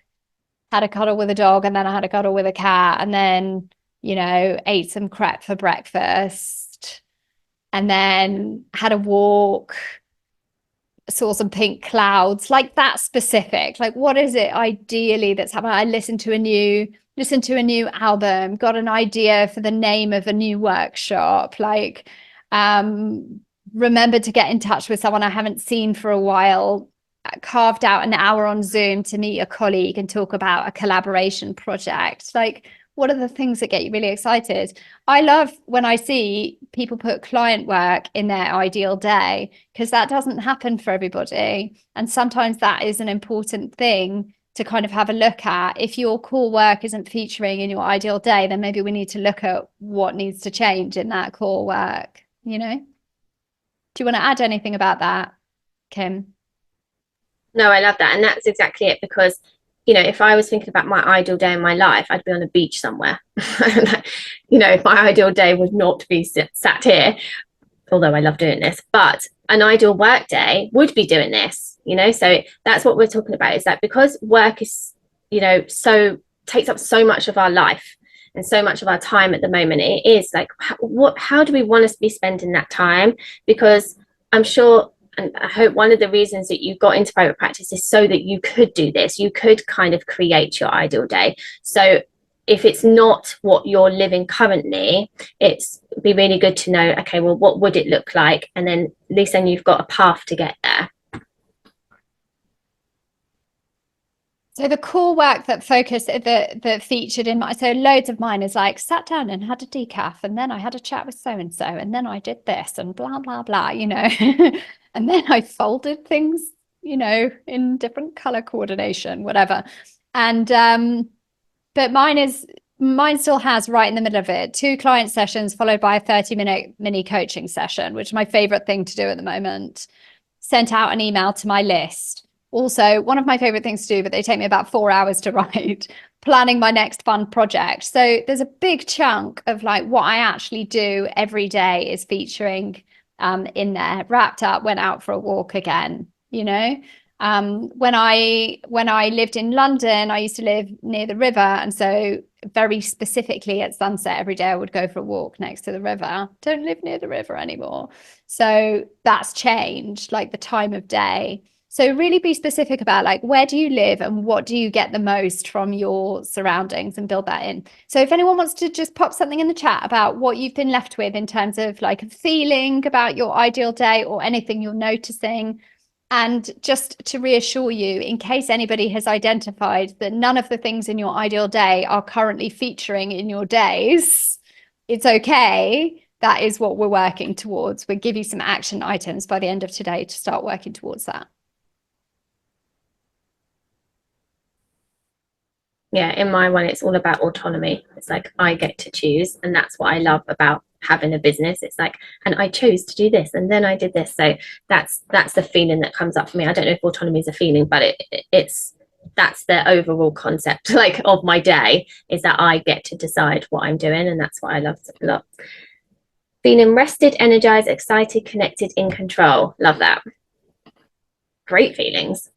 had a cuddle with a dog, and then I had a cuddle with a cat, and then, you know, ate some crepe for breakfast, and then had a walk, saw some pink clouds, like that specific. Like, what is it ideally that's happening? I listened to a new album, got an idea for the name of a new workshop, like remembered to get in touch with someone I haven't seen for a while, carved out an hour on Zoom to meet a colleague and talk about a collaboration project. Like, what are the things that get you really excited? I love when I see people put client work in their ideal day, because that doesn't happen for everybody. And sometimes that is an important thing to kind of have a look at. If your core work isn't featuring in your ideal day, then maybe we need to look at what needs to change in that core work, you know? Do you want to add anything about that, Kim?
No, I love that. And that's exactly it, because, you know, if I was thinking about my ideal day in my life, I'd be on a beach somewhere. You know, my ideal day would not be sat here, although I love doing this, but an ideal work day would be doing this, you know? So that's what we're talking about, is that because work is, you know, so takes up so much of our life and so much of our time at the moment, it is like, how do we want to be spending that time? Because I'm sure, and I hope one of the reasons that you got into private practice is so that you could do this. You could kind of create your ideal day. So if it's not what you're living currently, it's be really good to know, okay, well, what would it look like? And then at least then you've got a path to get there.
So the core work that that featured in my, so loads of mine is like sat down and had a decaf, and then I had a chat with so-and-so, and then I did this and blah, blah, blah, you know, and then I folded things, you know, in different color coordination, whatever. And, but mine still has right in the middle of it, 2 client sessions followed by a 30-minute mini coaching session, which is my favorite thing to do at the moment. Sent out an email to my list. Also, one of my favorite things to do, but they take me about 4 hours to write, planning my next fun project. So there's a big chunk of like what I actually do every day is featuring in there. Wrapped up, went out for a walk again, you know. When I lived in London, I used to live near the river, and so very specifically at sunset every day I would go for a walk next to the river. Don't live near the river anymore, so that's changed, like the time of day. So really be specific about like, where do you live and what do you get the most from your surroundings, and build that in. So if anyone wants to just pop something in the chat about what you've been left with in terms of like a feeling about your ideal day or anything you're noticing. And just to reassure you, in case anybody has identified that none of the things in your ideal day are currently featuring in your days, it's okay. That is what we're working towards. We'll give you some action items by the end of today to start working towards that.
Yeah, in my one, it's all about autonomy. It's like I get to choose, and that's what I love about having a business. It's like, and I chose to do this, and then I did this. So that's the feeling that comes up for me. I don't know if autonomy is a feeling, but that's the overall concept, like, of my day, is that I get to decide what I'm doing, and that's what I love a lot. Feeling rested, energized, excited, connected, in control. Love that. Great feelings.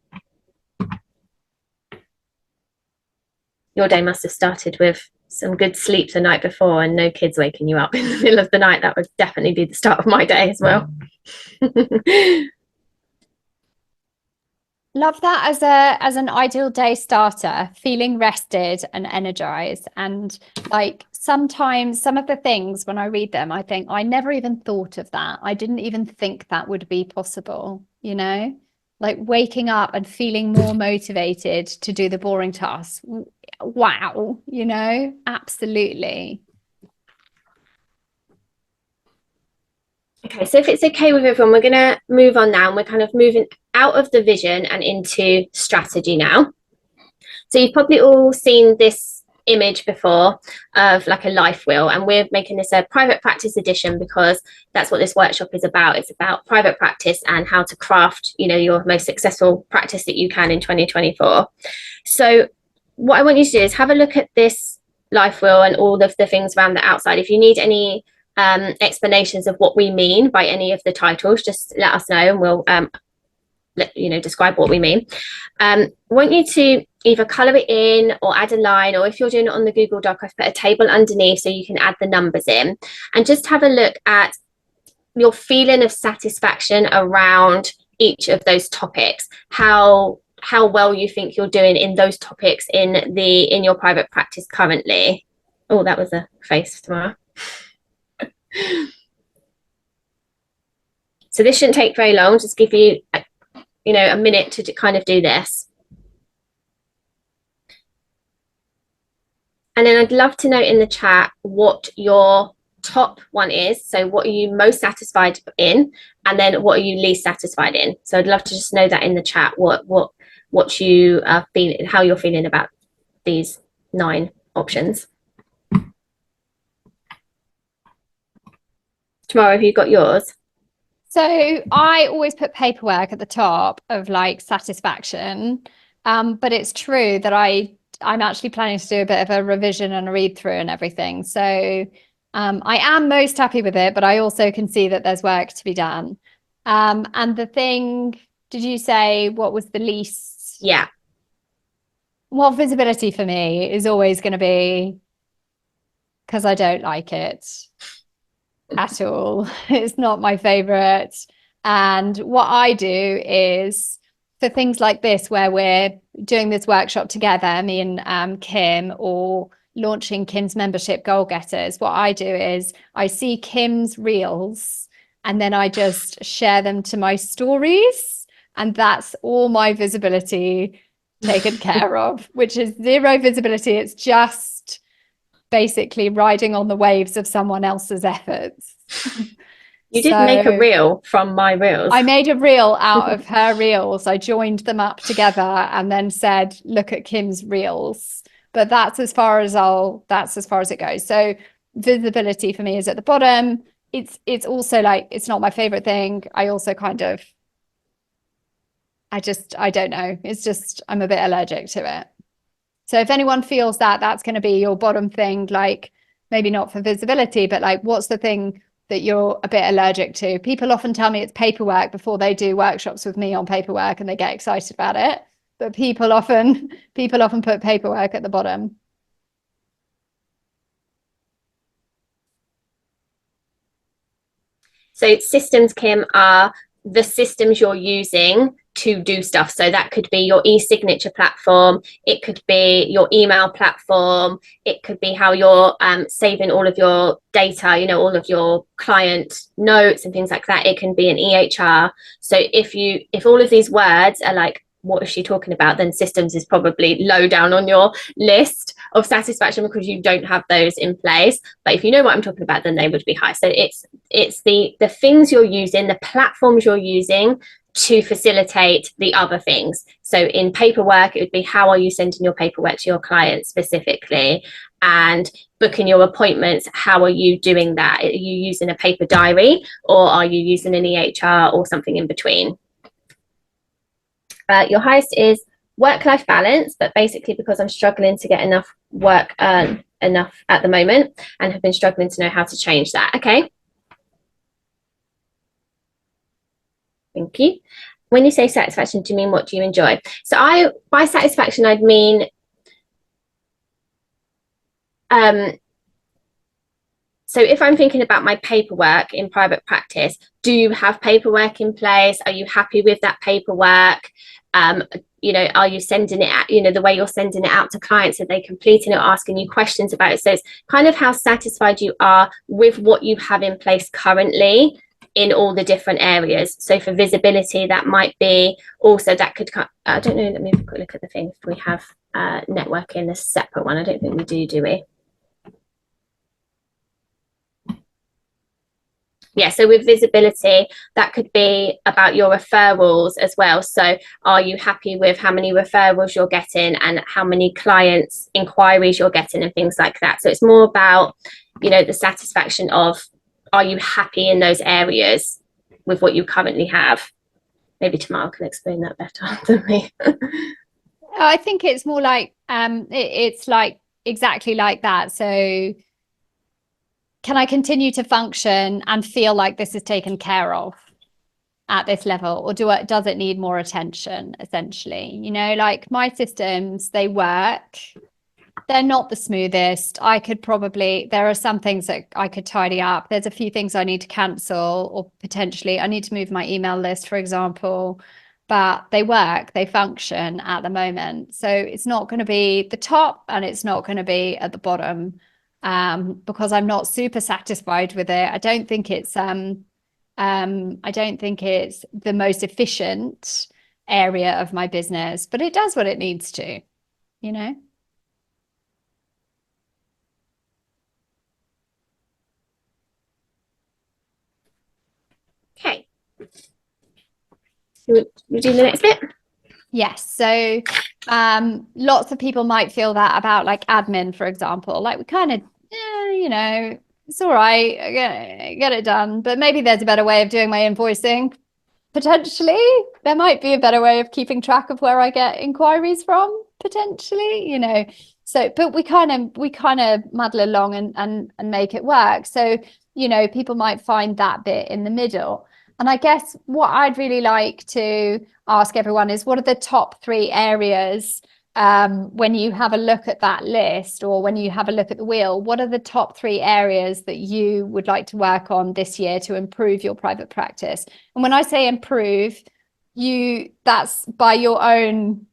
Your day must have started with some good sleep the night before and no kids waking you up in the middle of the night. That would definitely be the start of my day as well.
Love that as an ideal day starter, feeling rested and energized. And like sometimes some of the things when I read them, I think I never even thought of that. I didn't even think that would be possible, you know, like waking up and feeling more motivated to do the boring tasks. Wow, you know, absolutely.
Okay, so if it's okay with everyone, we're going to move on now, and we're kind of moving out of the vision and into strategy now. So you've probably all seen this image before of like a life wheel, and we're making this a private practice edition because that's what this workshop is about. It's about private practice and how to craft, you know, your most successful practice that you can in 2024. So what I want you to do is have a look at this life wheel and all of the things around the outside. If you need any explanations of what we mean by any of the titles, just let us know and we'll describe what we mean. I want you to either color it in or add a line, or if you're doing it on the Google Doc, I've put a table underneath so you can add the numbers in, and just have a look at your feeling of satisfaction around each of those topics, how well you think you're doing in those topics in your private practice currently. Oh, that was a face, Tamara. So this shouldn't take very long. Just give you a minute to kind of do this. And then I'd love to know in the chat what your top one is. So what are you most satisfied in, and then what are you least satisfied in? So I'd love to just know that in the chat, what you are feeling, how you're feeling about these 9 options. Tamara, have you got yours?
So I always put paperwork at the top of like satisfaction, but it's true that I'm actually planning to do a bit of a revision and a read through and everything. So I am most happy with it, but I also can see that there's work to be done. And the thing, did you say what was the least?
Yeah.
Well, visibility for me is always going to be, because I don't like it at all. It's not my favorite. And what I do is, for things like this, where we're doing this workshop together, me and Kim, or launching Kim's membership Goal Getters, what I do is I see Kim's reels and then I just share them to my stories, and that's all my visibility taken care of, which is 0 visibility. It's just basically riding on the waves of someone else's efforts.
You did make a reel from my reels.
I made a reel out of her reels. I joined them up together and then said, look at Kim's reels. But that's as far as it goes. So visibility for me is at the bottom. It's also like, it's not my favorite thing. I also kind of, I don't know. It's just, I'm a bit allergic to it. So if anyone feels that that's going to be your bottom thing, like maybe not for visibility, but like, what's the thing that you're a bit allergic to? People often tell me it's paperwork before they do workshops with me on paperwork, and they get excited about it. But people often put paperwork at the bottom.
So systems, Kim, are the systems you're using to do stuff. So that could be your e-signature platform, it could be your email platform, it could be how you're saving all of your data, all of your client notes and things like that. It can be an EHR. So if all of these words are like, what is she talking about, then systems is probably low down on your list of satisfaction because you don't have those in place. But if you know what I'm talking about, then they would be high. So it's the things you're using, the platforms you're using to facilitate the other things. So in paperwork, it would be, how are you sending your paperwork to your clients specifically? And booking your appointments, how are you doing that? Are you using a paper diary, or are you using an EHR or something in between? Your highest is work-life balance, but basically because I'm struggling to get enough work enough at the moment and have been struggling to know how to change that. Okay. Thank you. When you say satisfaction, do you mean what do you enjoy? So by satisfaction, I'd mean so if I'm thinking about my paperwork in private practice, do you have paperwork in place? Are you happy with that paperwork? Are you sending it out, the way you're sending it out to clients? Are they completing it or asking you questions about it? So it's kind of how satisfied you are with what you have in place currently in all the different areas. So for visibility, that might be also, that could come, I don't know, let me have a quick look at the thing. If we have networking, a separate one, I don't think we do we? Yeah, so with visibility, that could be about your referrals as well. So are you happy with how many referrals you're getting and how many clients inquiries you're getting and things like that? So it's more about, the satisfaction of, are you happy in those areas with what you currently have? Maybe Tamara can explain that better than me.
I think it's more like it's like exactly like that. So can I continue to function and feel like this is taken care of at this level, or does it need more attention, essentially? Like my systems, they work. They're not the smoothest. There are some things that I could tidy up. There's a few things I need to cancel, or potentially I need to move my email list, for example, but they work, they function at the moment. So it's not going to be the top and it's not going to be at the bottom, because I'm not super satisfied with it. I don't think it's the most efficient area of my business, but it does what it needs to, you know?
Okay. You do the next bit?
Yes. So lots of people might feel that about like admin, for example. Like we kind of, it's all right, get it done. But maybe there's a better way of doing my invoicing. Potentially, there might be a better way of keeping track of where I get inquiries from, potentially, So, but we kind of muddle along and make it work. So, people might find that bit in the middle. And I guess what I'd really like to ask everyone is, what are the top 3 areas when you have a look at that list, or when you have a look at the wheel? What are the top 3 areas that you would like to work on this year to improve your private practice? And when I say improve, that's by your own,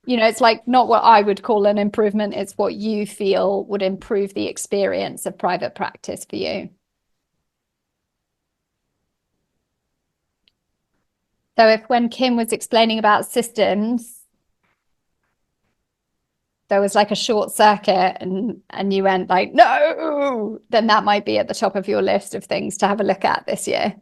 it's like not what I would call an improvement. It's what you feel would improve the experience of private practice for you. So if when Kim was explaining about systems, there was like a short circuit and you went like, no, then that might be at the top of your list of things to have a look at this year.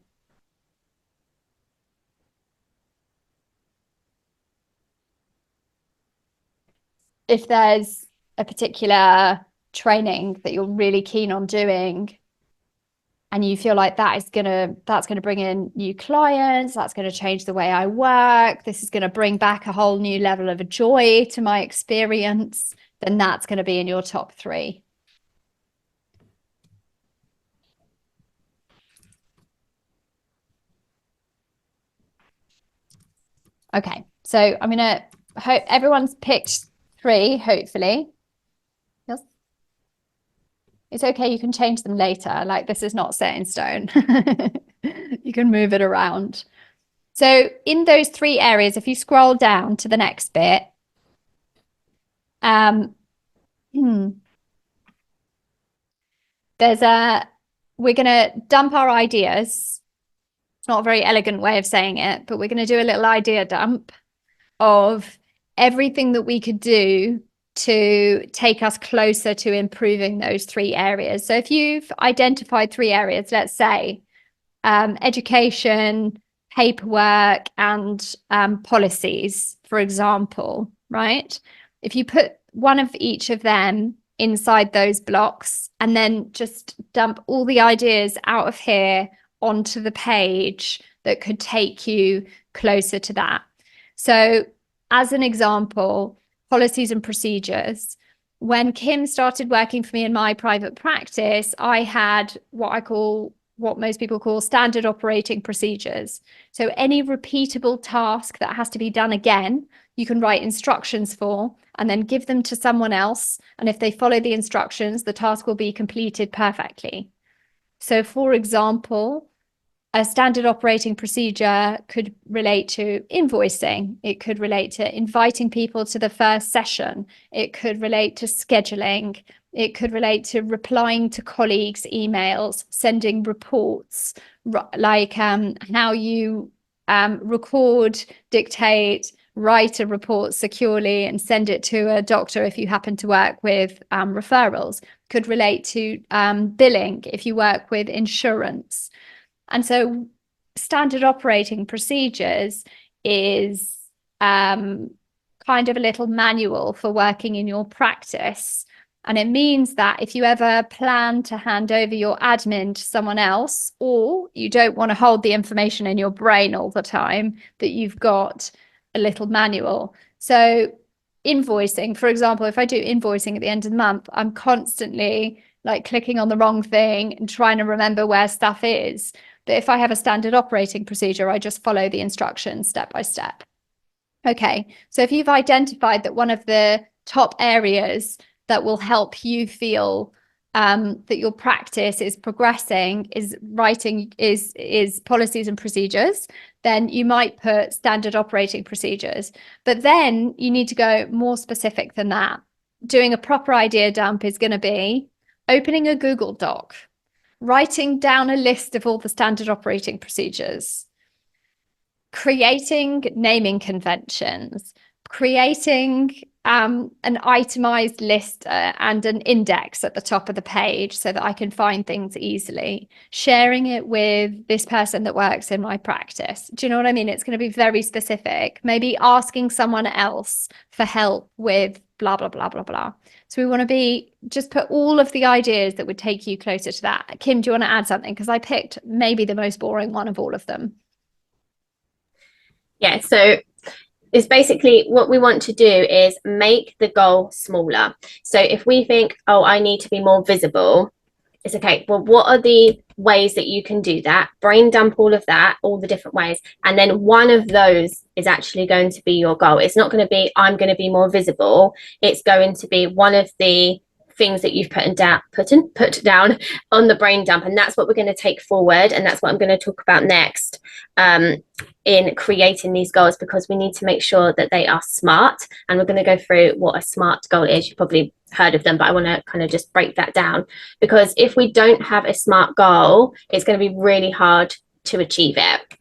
If there's a particular training that you're really keen on doing, and you feel like that's gonna bring in new clients, that's going to change the way I work, this is going to bring back a whole new level of joy to my experience, then that's going to be in your top 3. Okay, so I'm gonna hope everyone's picked 3, hopefully. Yes. It's okay, you can change them later. Like, this is not set in stone. You can move it around. So in those 3 areas, if you scroll down to the next bit, we're going to dump our ideas. It's not a very elegant way of saying it, but we're going to do a little idea dump of everything that we could do to take us closer to improving those 3 areas. So if you've identified 3 areas, let's say education, paperwork, and policies, for example, right? If you put one of each of them inside those blocks and then just dump all the ideas out of here onto the page that could take you closer to that. So as an example, policies and procedures. When Kim started working for me in my private practice, I had what most people call standard operating procedures. So any repeatable task that has to be done again, you can write instructions for and then give them to someone else. And if they follow the instructions, the task will be completed perfectly. So for example, a standard operating procedure could relate to invoicing. It could relate to inviting people to the first session. It could relate to scheduling. It could relate to replying to colleagues' emails, sending reports, like how you record, dictate, write a report securely and send it to a doctor if you happen to work with referrals, could relate to billing if you work with insurance. And so standard operating procedures is kind of a little manual for working in your practice. And it means that if you ever plan to hand over your admin to someone else, or you don't want to hold the information in your brain all the time, that you've got a little manual. So invoicing, for example, if I do invoicing at the end of the month, I'm constantly like clicking on the wrong thing and trying to remember where stuff is. But if I have a standard operating procedure, I just follow the instructions step by step. Okay, so if you've identified that one of the top areas that will help you feel that your practice is progressing is writing is policies and procedures, then you might put standard operating procedures. But then you need to go more specific than that. Doing a proper idea dump is going to be opening a Google Doc, writing down a list of all the standard operating procedures, creating naming conventions, creating an itemized list and an index at the top of the page so that I can find things easily, sharing it with this person that works in my practice. Do you know what I mean? It's going to be very specific, maybe asking someone else for help with blah, blah, blah, blah, blah. So we want to just put all of the ideas that would take you closer to that. Kim, do you want to add something? Because I picked maybe the most boring one of all of them.
Yeah, so it's basically what we want to do is make the goal smaller. So if we think, oh, I need to be more visible, it's okay, well, what are the ways that you can do that? Brain dump all of that, all the different ways. And then one of those is actually going to be your goal. It's not going to be, I'm going to be more visible. It's going to be one of the things that you've put down on the brain dump. And that's what we're going to take forward. And that's what I'm going to talk about next in creating these goals, because we need to make sure that they are smart. And we're going to go through what a SMART goal is. You've probably heard of them, but I want to kind of just break that down, because if we don't have a SMART goal, it's going to be really hard to achieve it.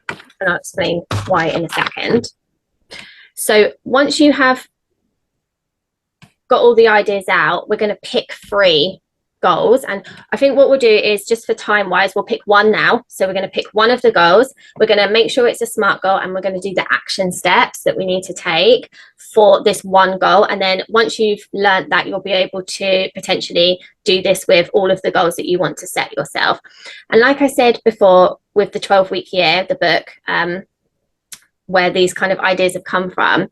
And I'll explain why in a second. So once you have got all the ideas out, we're going to pick 3 goals. And I think what we'll do is, just for time wise, we'll pick one now. So we're going to pick one of the goals. We're going to make sure it's a SMART goal, and we're going to do the action steps that we need to take for this one goal. And then once you've learned that, you'll be able to potentially do this with all of the goals that you want to set yourself. And like I said before, with the 12-week year, the book, where these kind of ideas have come from,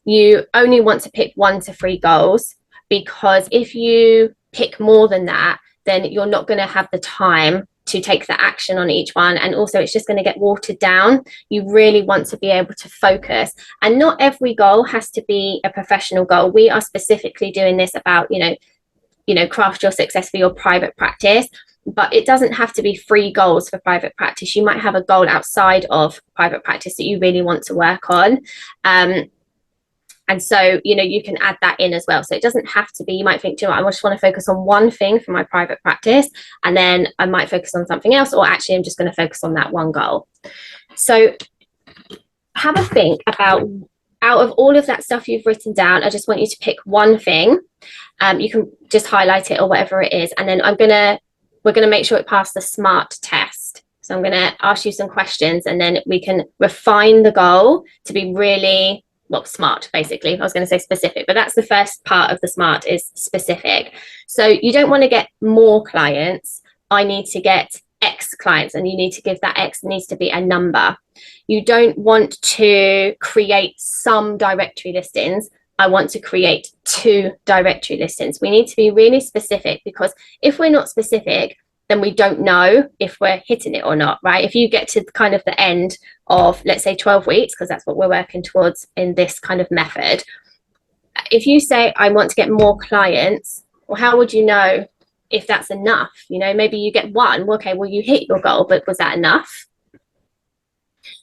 you only want to pick 1 to 3 goals, because if you pick more than that, then you're not going to have the time to take the action on each one. And also it's just going to get watered down. You really want to be able to focus. And not every goal has to be a professional goal. We are specifically doing this about, craft your success for your private practice. But it doesn't have to be 3 goals for private practice. You might have a goal outside of private practice that you really want to work on. And so, you can add that in as well. So it doesn't have to be, you might think, I just want to focus on one thing for my private practice, and then I might focus on something else, or actually I'm just going to focus on that one goal. So have a think about, out of all of that stuff you've written down, I just want you to pick one thing. You can just highlight it or whatever it is. And then we're going to make sure it passed the SMART test. So I'm going to ask you some questions, and then we can refine the goal to be really, SMART, basically. I was going to say specific, but that's the first part of the SMART, is specific. So you don't want to get more clients. I need to get X clients, and you need to give that X, needs to be a number. You don't want to create some directory listings. I want to create 2 directory listings. We need to be really specific, because if we're not specific, then we don't know if we're hitting it or not, right? If you get to kind of the end of, let's say, 12 weeks, because that's what we're working towards in this kind of method. If you say, I want to get more clients, well, how would you know if that's enough? Maybe you get 1. Okay, well, you hit your goal, but was that enough?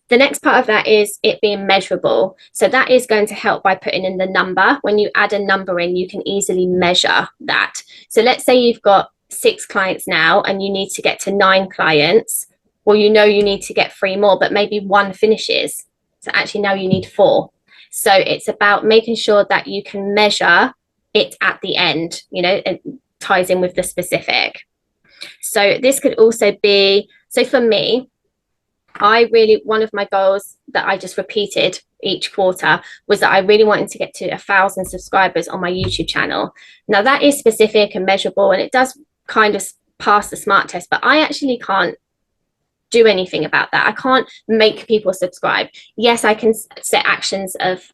The next part of that is it being measurable. So that is going to help by putting in the number. When you add a number in, you can easily measure that. So let's say you've got 6 clients now, and you need to get to 9 clients. Well, you need to get 3 more, but maybe 1 finishes. So actually now you need 4. So it's about making sure that you can measure it at the end, it ties in with the specific. So this could also be, so for me, one of my goals that I just repeated each quarter was that I really wanted to get to 1,000 subscribers on my YouTube channel. Now that is specific and measurable, and it does kind of pass the SMART test, but I actually can't do anything about that. I can't make people subscribe. Yes, I can set actions of,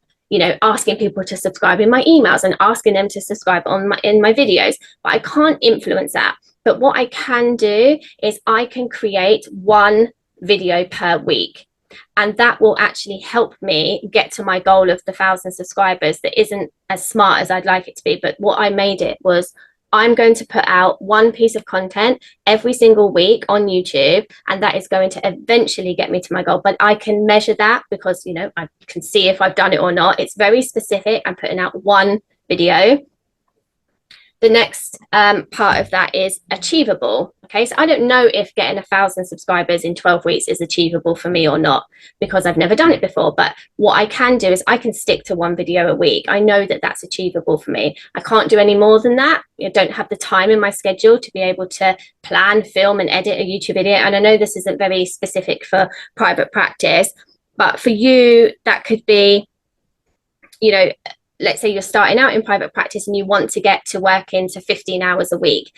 asking people to subscribe in my emails and asking them to subscribe in my videos, but I can't influence that. But what I can do is I can create one video per week, and that will actually help me get to my goal of the 1,000 subscribers. That isn't as smart as I'd like it to be, but what I made it was, I'm going to put out one piece of content every single week on YouTube, and that is going to eventually get me to my goal. But I can measure that because, I can see if I've done it or not. It's very specific. I'm putting out one video. The next part of that is achievable. Okay, so I don't know if getting 1,000 subscribers in 12 weeks is achievable for me or not, because I've never done it before. But what I can do is I can stick to one video a week. I know that that's achievable for me. I can't do any more than that. I don't have the time in my schedule to be able to plan, film, and edit a YouTube video. And I know this isn't very specific for private practice, but for you, that could be, let's say you're starting out in private practice and you want to get to work into 15 hours a week.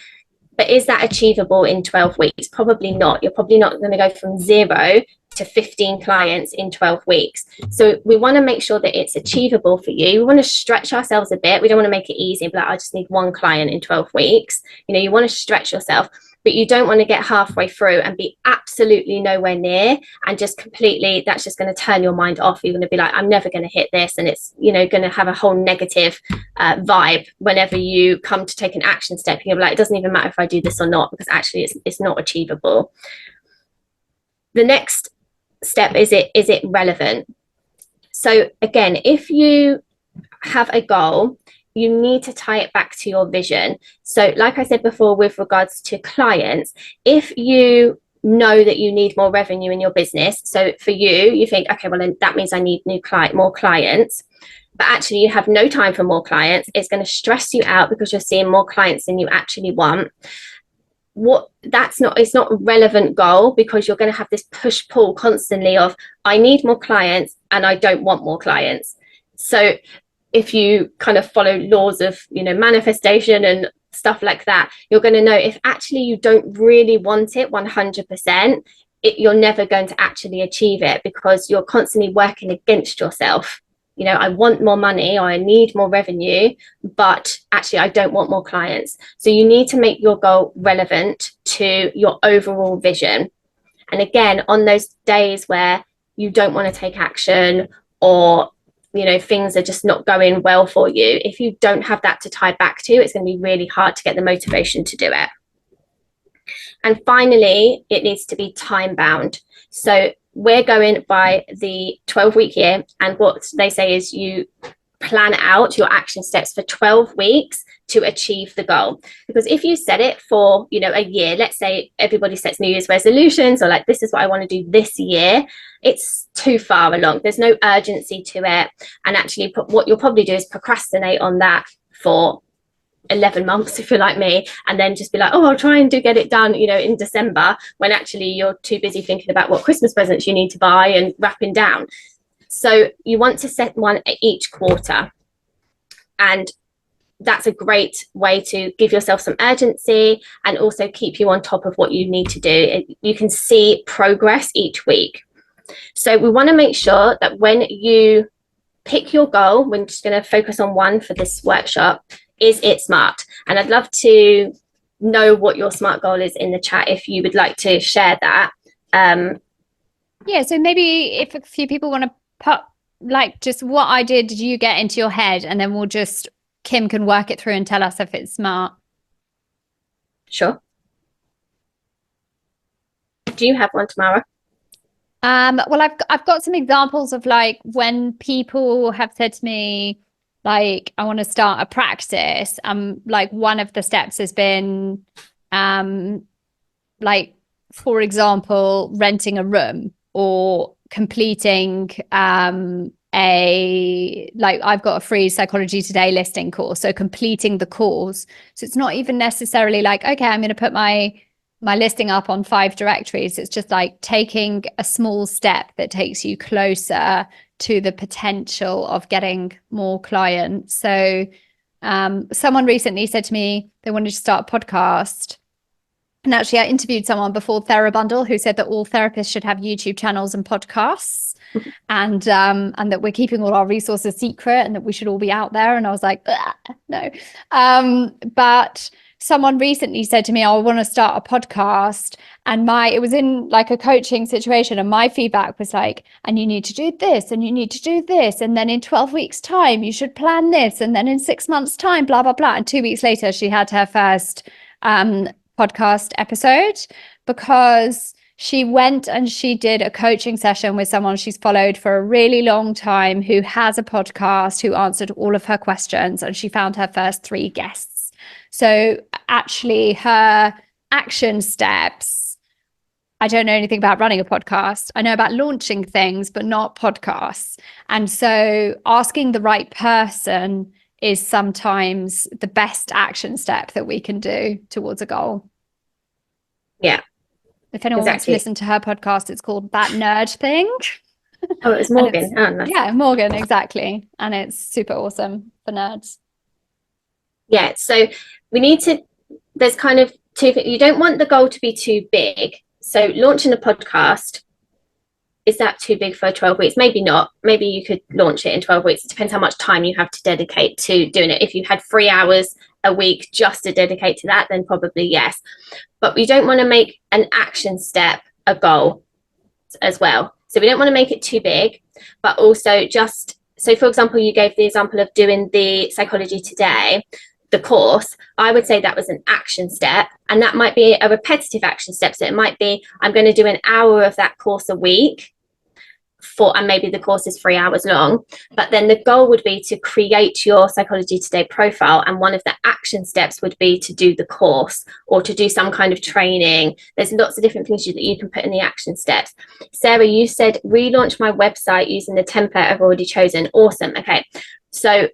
But is that achievable in 12 weeks? Probably not. You're probably not going to go from 0 to 15 clients in 12 weeks. So we want to make sure that it's achievable for you. We want to stretch ourselves a bit. We don't want to make it easy, but I just need one client in 12 weeks. You want to stretch yourself, but you don't want to get halfway through and be absolutely nowhere near and just completely, that's just going to turn your mind off. You're going to be like, I'm never going to hit this. And it's, going to have a whole negative vibe whenever you come to take an action step. You're like, it doesn't even matter if I do this or not, because actually it's not achievable. The next step is it relevant? So again, if you have a goal, you need to tie it back to your vision. So like I said before, with regards to clients, if you know that you need more revenue in your business, so for you think, okay, well then that means I need more clients, but actually you have no time for more clients, it's going to stress you out because you're seeing more clients than you actually want. It's not a relevant goal, because you're going to have this push pull constantly of, I need more clients and I don't want more clients. So if you kind of follow laws of manifestation and stuff like that, you're going to know if actually you don't really want it 100%, you're never going to actually achieve it, because you're constantly working against yourself. I want more money, or I need more revenue, but actually I don't want more clients. So you need to make your goal relevant to your overall vision. And again, on those days where you don't want to take action, or things are just not going well for you, if you don't have that to tie back to, it's going to be really hard to get the motivation to do it. And finally, it needs to be time bound. So we're going by the 12-week year, and what they say is you plan out your action steps for 12 weeks to achieve the goal. Because if you set it for a year, let's say everybody sets New Year's resolutions, or like, this is what I want to do this year, it's too far along. There's no urgency to it, and actually what you'll probably do is procrastinate on that for 11 months if you're like me, and then just be like, oh, I'll try and get it done in December, when actually you're too busy thinking about what Christmas presents you need to buy and wrapping down. So you want to set one each quarter, and that's a great way to give yourself some urgency and also keep you on top of what you need to do. You can see progress each week. So we want to make sure that when you pick your goal, we're just going to focus on one for this workshop, is it SMART? And I'd love to know what your SMART goal is in the chat if you would like to share that.
Yeah, so maybe if a few people want to put like just what idea did you get into your head, and then Kim can work it through and tell us if it's SMART.
Sure. Do you have one, Tamara?
Well, I've got some examples of like when people have said to me, like, I want to start a practice. Like one of the steps has been, like, for example, renting a room or completing I've got a free Psychology Today listing course, so completing the course. So it's not even necessarily like, okay, I'm going to put my listing up on 5 directories. It's just like taking a small step that takes you closer to the potential of getting more clients. So someone recently said to me they wanted to start a podcast. And actually, I interviewed someone before Therabundle who said that all therapists should have YouTube channels and podcasts, and that we're keeping all our resources secret, and that we should all be out there. And I was like, no. But someone recently said to me, I want to start a podcast, and it was in like a coaching situation, and my feedback was like, and you need to do this, and you need to do this, and then in 12 weeks time you should plan this, and then in 6 months time, blah blah blah. And 2 weeks later she had her first podcast episode, because she went and she did a coaching session with someone she's followed for a really long time, who has a podcast, who answered all of her questions, and she found her first 3 guests. So actually her action steps, I don't know anything about running a podcast. I know about launching things, but not podcasts. And so asking the right person is sometimes the best action step that we can do towards a goal.
Yeah.
If anyone wants to listen to her podcast, it's called That Nerd Thing.
Oh, it was Morgan. Oh, nice.
Yeah, Morgan, exactly. And it's super awesome for nerds.
Yeah, so we need to, there's kind of two things. You don't want the goal to be too big. So launching a podcast, is that too big for 12 weeks? Maybe not. Maybe you could launch it in 12 weeks. It depends how much time you have to dedicate to doing it. If you had 3 hours a week just to dedicate to that, then probably yes. But we don't want to make an action step a goal as well. So we don't want to make it too big, but also just, so for example, you gave the example of doing the Psychology Today, the course. I would say that was an action step, and that might be a repetitive action step. So it might be, I'm going to do an hour of that course a week and maybe the course is 3 hours long, but then the goal would be to create your Psychology Today profile, and one of the action steps would be to do the course or to do some kind of training. There's lots of different things that you can put in the action steps. Sarah, you said relaunch my website using the template I've already chosen. Awesome. Okay, so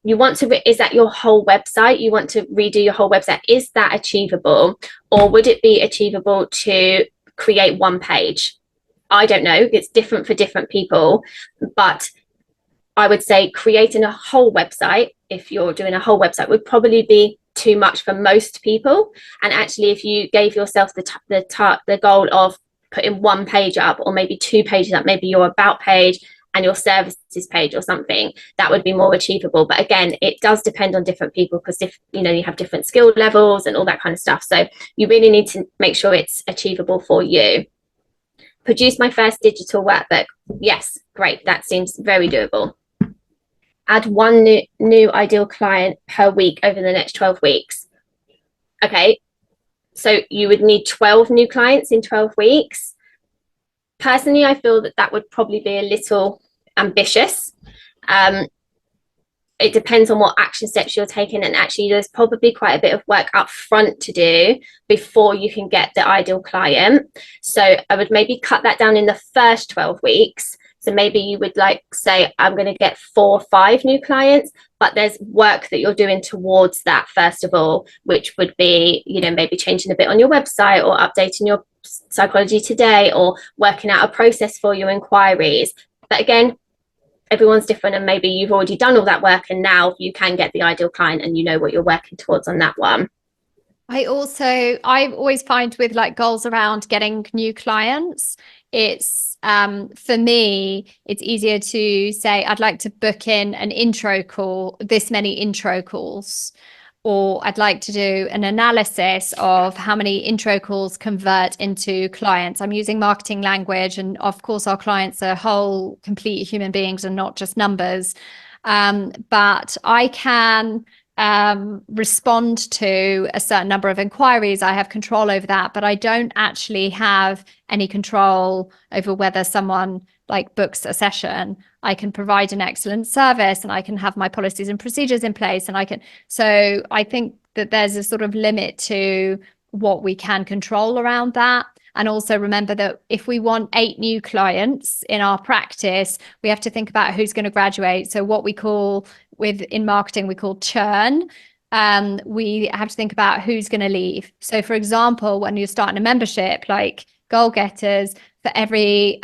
you want to, is that your whole website? You want to redo your whole website? Is that achievable? Or would it be achievable to create one page? I don't know. It's different for different people, but I would say creating a whole website, if you're doing a whole website, would probably be too much for most people. And actually, if you gave yourself the goal of putting 1 page up, or maybe 2 pages up, maybe your about page and your services page or something, that would be more achievable. But again, it does depend on different people, because if you have different skill levels and all that kind of stuff. So you really need to make sure it's achievable for you. Produce my first digital workbook. Yes, great. That seems very doable. Add 1 new ideal client per week over the next 12 weeks. Okay, so you would need 12 new clients in 12 weeks. Personally, I feel that would probably be a little ambitious. It depends on what action steps you're taking, and actually there's probably quite a bit of work up front to do before you can get the ideal client. So I would maybe cut that down in the first 12 weeks. So maybe you would say, I'm going to get 4 or 5 new clients, but there's work that you're doing towards that first of all, which would be, maybe changing a bit on your website, or updating your Psychology Today, or working out a process for your inquiries. But again, everyone's different, and maybe you've already done all that work and now you can get the ideal client and you know what you're working towards on that one.
I always find with goals around getting new clients, it's for me, it's easier to say I'd like to book in an intro call, this many intro calls, or I'd like to do an analysis of how many intro calls convert into clients. I'm using marketing language, and of course our clients are whole, complete human beings and not just numbers. But I can respond to a certain number of inquiries. I have control over that, but I don't actually have any control over whether someone books a session. I can provide an excellent service, and I can have my policies and procedures in place, and so I think that there's a sort of limit to what we can control around that. And also remember that if we want 8 new clients in our practice, we have to think about who's going to graduate. So what we call in marketing, we call churn. We have to think about who's going to leave. So for example, when you're starting a membership, like Goal Getters, for every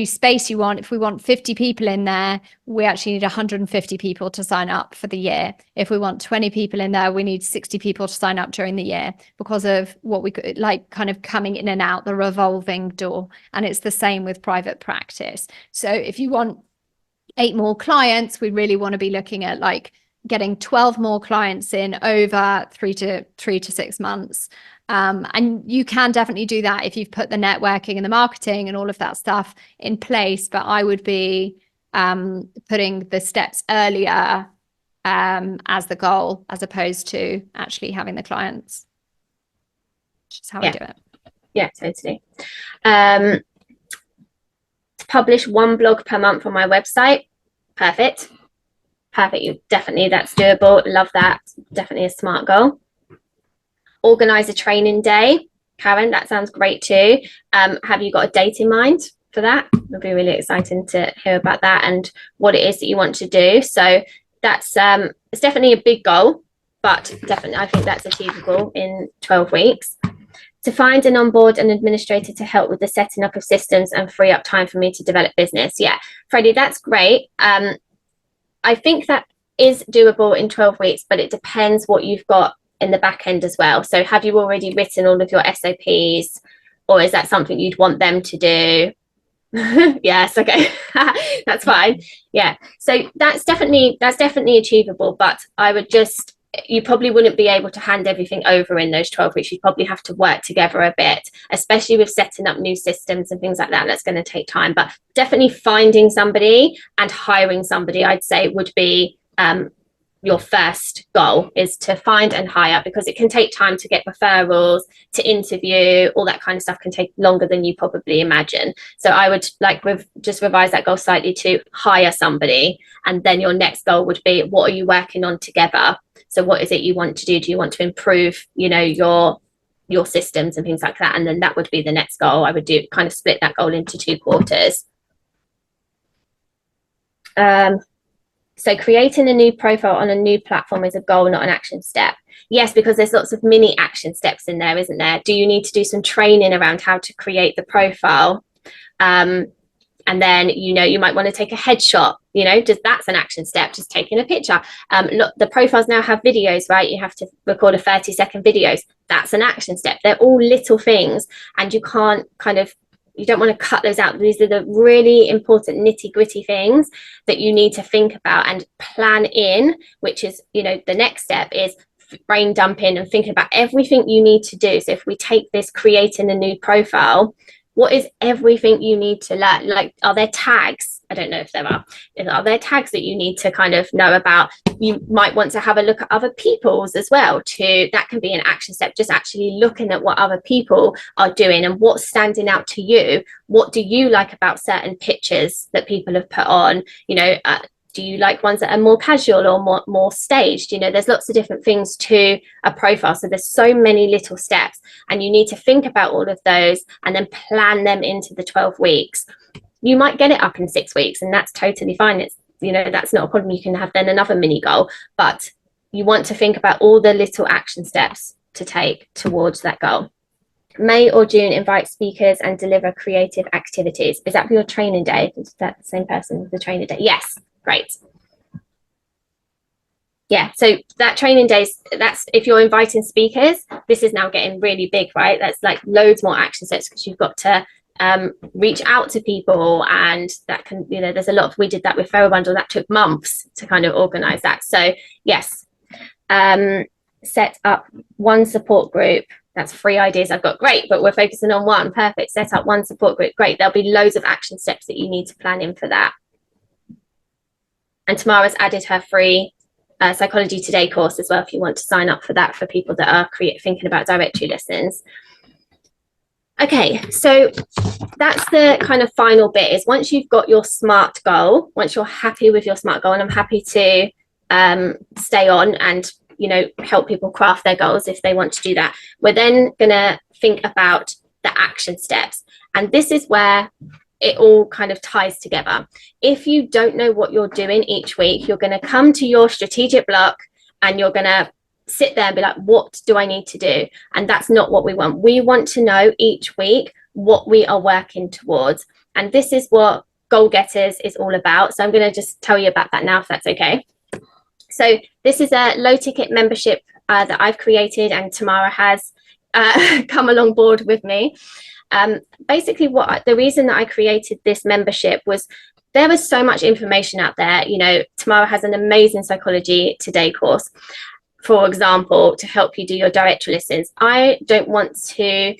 space you want, if we want 50 people in there, we actually need 150 people to sign up for the year. If we want 20 people in there, we need 60 people to sign up during the year, because of what we like kind of coming in and out, the revolving door. And it's the same with private practice. So if you want 8 more clients, we really want to be looking at like getting 12 more clients in over 3 to 6 months. And you can definitely do that if you've put the networking and the marketing and all of that stuff in place. But I would be putting the steps earlier as the goal, as opposed to actually having the clients. Which is how I do it.
Yeah, totally. Publish 1 blog per month on my website. Perfect. That's doable. Love that. Definitely a smart goal. Organize a training day. Karen, that sounds great too. Have you got a date in mind for that? It'll be really exciting to hear about that and what it is that you want to do. So that's it's definitely a big goal, but definitely I think that's achievable in 12 weeks. To find and onboard an administrator to help with the setting up of systems and free up time for me to develop business. Yeah, Freddie, that's great. I think that is doable in 12 weeks, but it depends what you've got in the back end as well. So have you already written all of your SOPs, or is that something you'd want them to do? Yes, okay. That's fine. Yeah, so that's definitely achievable, but I would just, you probably wouldn't be able to hand everything over in those 12 weeks. You'd probably have to work together a bit, especially with setting up new systems and things like that. That's going to take time, but definitely finding somebody and hiring somebody, I'd say, would be your first goal, is to find and hire, because it can take time to get referrals, to interview, all that kind of stuff can take longer than you probably imagine. So I would just revise that goal slightly to hire somebody, and then your next goal would be, what are you working on together? So what is it you want to do? Do you want to improve, your systems and things like that? And then that would be the next goal. I would kind of split that goal into 2 quarters. So creating a new profile on a new platform is a goal, not an action step. Yes, because there's lots of mini action steps in there, isn't there? Do you need to do some training around how to create the profile? And then, you might want to take a headshot, that's an action step, just taking a picture. Look, the profiles now have videos, right? You have to record a 30-second videos. That's an action step. They're all little things, and you can't you don't want to cut those out. These are the really important nitty-gritty things that you need to think about and plan in, which is, the next step is brain dumping and thinking about everything you need to do. So if we take this creating a new profile, what is everything you need to learn? Like, are there tags? I don't know if there are. Are there tags that you need to kind of know about? You might want to have a look at other people's as well too. That can be an action step, just actually looking at what other people are doing and what's standing out to you. What do you like about certain pictures that people have put on? Do you like ones that are more casual or more staged? There's lots of different things to a profile. So there's so many little steps, and you need to think about all of those and then plan them into the 12 weeks. You might get it up in 6 weeks, and that's totally fine. It's, that's not a problem. You can have then another mini goal, but you want to think about all the little action steps to take towards that goal. May or June, invite speakers and deliver creative activities. Is that for your training day? Is that the same person with the training day? Yes. Great. Yeah, so that training days, that's if you're inviting speakers, this is now getting really big, right? That's like loads more action steps, because you've got to reach out to people, and that can, there's a lot we did that with Feral Bundle, that took months to kind of organize that. So yes, set up 1 support group. That's 3 ideas I've got. Great, but we're focusing on 1. Perfect. Set up 1 support group. Great. There'll be loads of action steps that you need to plan in for that. And Tamara's added her free Psychology Today course as well, if you want to sign up for that, for people that are thinking about directory listens. Okay, so that's the kind of final bit, is once you've got your SMART goal, once you're happy with your SMART goal, and I'm happy to stay on and help people craft their goals if they want to do that, we're then going to think about the the action steps. And this is where it all kind of ties together. If you don't know what you're doing each week, you're going to come to your strategic block and you're going to sit there and be like, what do I need to do? And that's not what we want. We want to know each week what we are working towards. And this is what Goal Getters is all about. So I'm going to just tell you about that now, if that's okay. So this is a low ticket membership that I've created, and Tamara has come along board with me. Basically, the reason that I created this membership was there was so much information out there. You know, Tamara has an amazing Psychology Today course, for example, to help you do your directory listings. I don't want to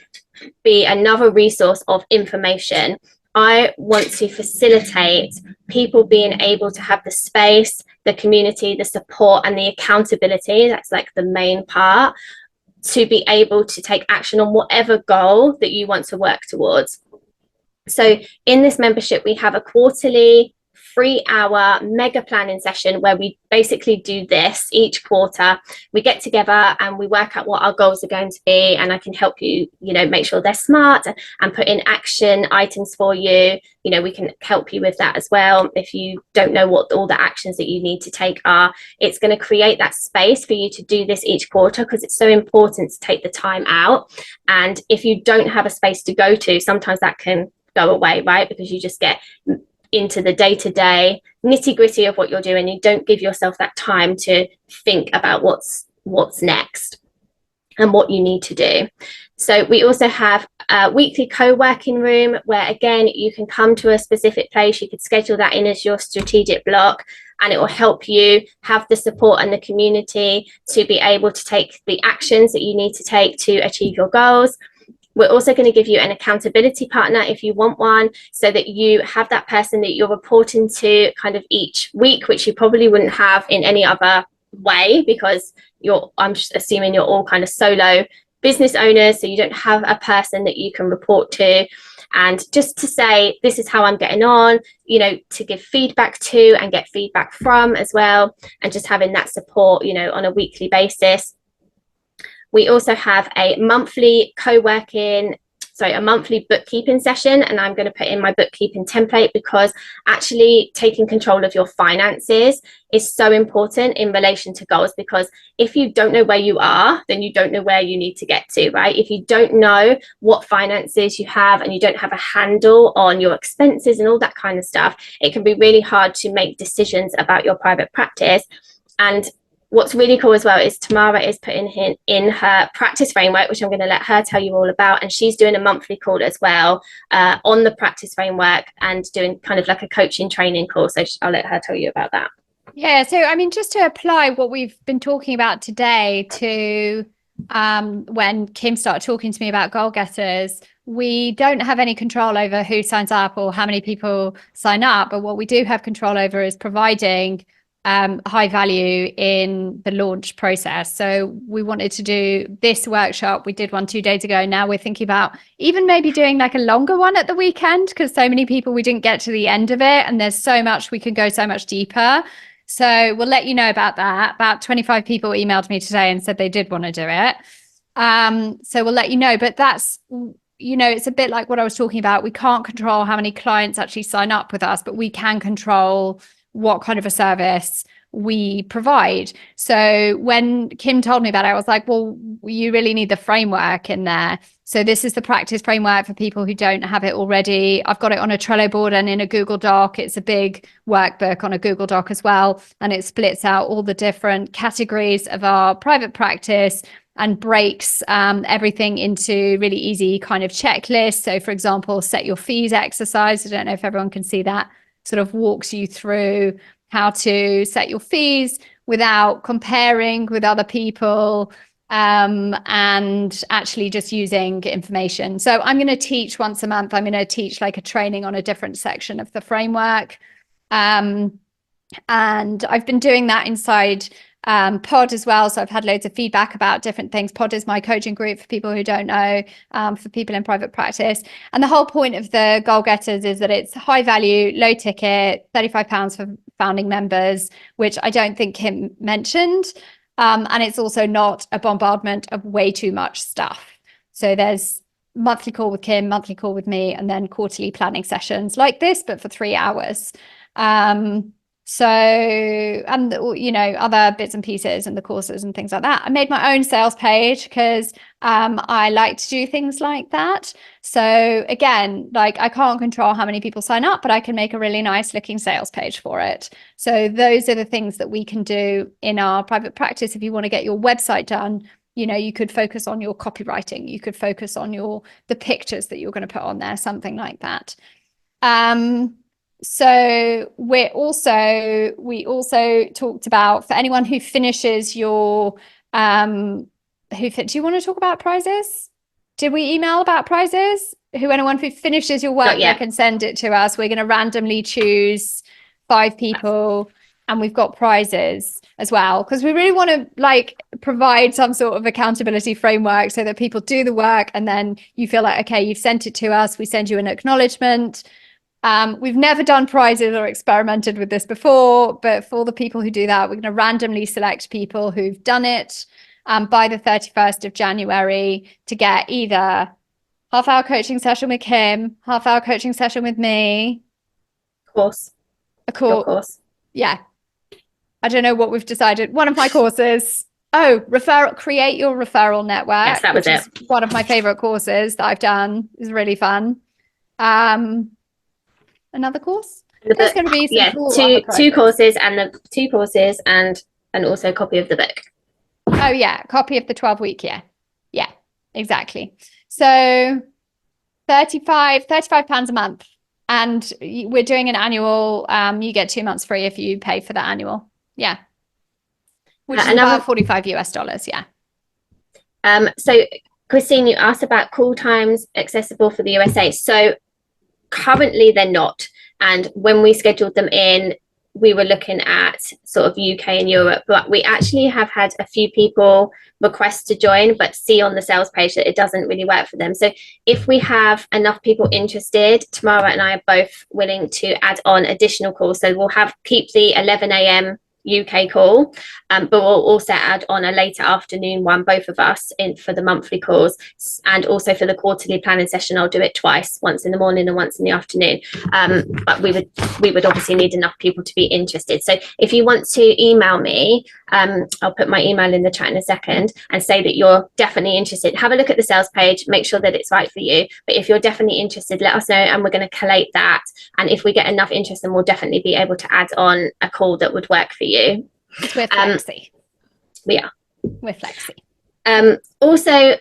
be another resource of information. I want to facilitate people being able to have the space, the community, the support, and the accountability. That's like the main part, to be able to take action on whatever goal that you want to work towards. So in this membership, we have a quarterly 3-hour mega planning session where we basically do this each quarter. We get together and we work out what our goals are going to be, and I can help you, make sure they're smart and put in action items for you. We can help you with that as well. If you don't know what all the actions that you need to take are, it's going to create that space for you to do this each quarter, because it's so important to take the time out. And if you don't have a space to go to, sometimes that can go away, right? Because you just get into the day-to-day nitty-gritty of what you're doing. You don't give yourself that time to think about what's next and what you need to do. So we also have a weekly co-working room where, again, you can come to a specific place. You could schedule that in as your strategic block, and it will help you have the support and the community to be able to take the actions that you need to take to achieve your goals. We're also going to give you an accountability partner if you want one, so that you have that person that you're reporting to kind of each week, which you probably wouldn't have in any other way, because I'm assuming you're all kind of solo business owners, so you don't have a person that you can report to. And just to say, this is how I'm getting on, to give feedback to and get feedback from as well, and just having that support, on a weekly basis. We also have a monthly bookkeeping session, and I'm going to put in my bookkeeping template, because actually taking control of your finances is so important in relation to goals. Because if you don't know where you are, then you don't know where you need to get to, right? If you don't know what finances you have and you don't have a handle on your expenses and all that kind of stuff, it can be really hard to make decisions about your private practice. And what's really cool as well is Tamara is putting in her practice framework, which I'm going to let her tell you all about. And she's doing a monthly call as well on the practice framework, and doing kind of like a coaching training call. So I'll let her tell you about that.
Yeah. So, I mean, just to apply what we've been talking about today to when Kim started talking to me about Goal Getters, we don't have any control over who signs up or how many people sign up. But what we do have control over is providing high value in the launch process. So we wanted to do this workshop. We did one 2 days ago. Now we're thinking about even maybe doing like a longer one at the weekend, because so many people, we didn't get to the end of it, and there's so much, we can go so much deeper. So we'll let you know about that. About 25 people emailed me today and said they did want to do it. So we'll let you know. But that's, it's a bit like what I was talking about. We can't control how many clients actually sign up with us, but we can control what kind of a service we provide. So when Kim told me about it, I was like, well, you really need the framework in there. So this is the practice framework for people who don't have it already. I've got it on a Trello board and in a Google Doc. It's a big workbook on a Google Doc as well. And it splits out all the different categories of our private practice and breaks everything into really easy kind of checklists. So for example, set your fees exercise. I don't know if everyone can see that. Sort of walks you through how to set your fees without comparing with other people, and actually just using information. So I'm going to teach once a month. I'm going to teach like a training on a different section of the framework. And I've been doing that inside Pod as well. So I've had loads of feedback about different things. Pod is my coaching group for people who don't know, for people in private practice. And the whole point of the Goal Getters is that it's high value, low ticket, £35 for founding members, which I don't think Kim mentioned. And it's also not a bombardment of way too much stuff. So there's monthly call with Kim, monthly call with me, and then quarterly planning sessions like this, but for 3 hours. So, and other bits and pieces and the courses and things like that. I made my own sales page because I like to do things like that. So again, like, I can't control how many people sign up, but I can make a really nice looking sales page for it. So those are the things that we can do in our private practice. If you want to get your website done, you could focus on your copywriting, you could focus on the pictures that you're going to put on there, something like that. So we also talked about, for anyone who finishes your do you want to talk about prizes? Did we email about prizes? Anyone who finishes your workbook and send it to us, we're going to randomly choose 5 people, and we've got prizes as well, because we really want to provide some sort of accountability framework so that people do the work and then you feel like, okay, you've sent it to us, we send you an acknowledgement. We've never done prizes or experimented with this before, but for the people who do that, we're going to randomly select people who've done it by the 31st of January to get either half-hour coaching session with Kim, half-hour coaching session with me. A course. Yeah. I don't know what we've decided. One of my courses. Oh, create your referral network.
Yes, that was it.
One of my favorite courses that I've done. Is really fun. Another course. There's going to be some cool
two courses and also a copy of the book.
Oh yeah, copy of the 12-week. Yeah, exactly. So 35 pounds a month, and we're doing an annual. You get 2 months free if you pay for the annual. Yeah, which is about $45 US. Yeah.
So Christine, you asked about call times accessible for the USA. So currently they're not, and when we scheduled them in, we were looking at sort of UK and Europe, but we actually have had a few people request to join but see on the sales page that it doesn't really work for them. So if we have enough people interested, Tamara and I are both willing to add on additional calls. So we'll keep the 11 a.m. UK call, but we'll also add on a later afternoon one, both of us, for the monthly calls, and also for the quarterly planning session I'll do it twice, once in the morning and once in the afternoon. But we would obviously need enough people to be interested. So if you want to email me, I'll put my email in the chat in a second, and say that you're definitely interested. Have a look at the sales page, make sure that it's right for you. But if you're definitely interested, let us know, and we're going to collate that. And if we get enough interest, then we'll definitely be able to add on a call that would work for you.
We're flexi. We're flexi.
Also,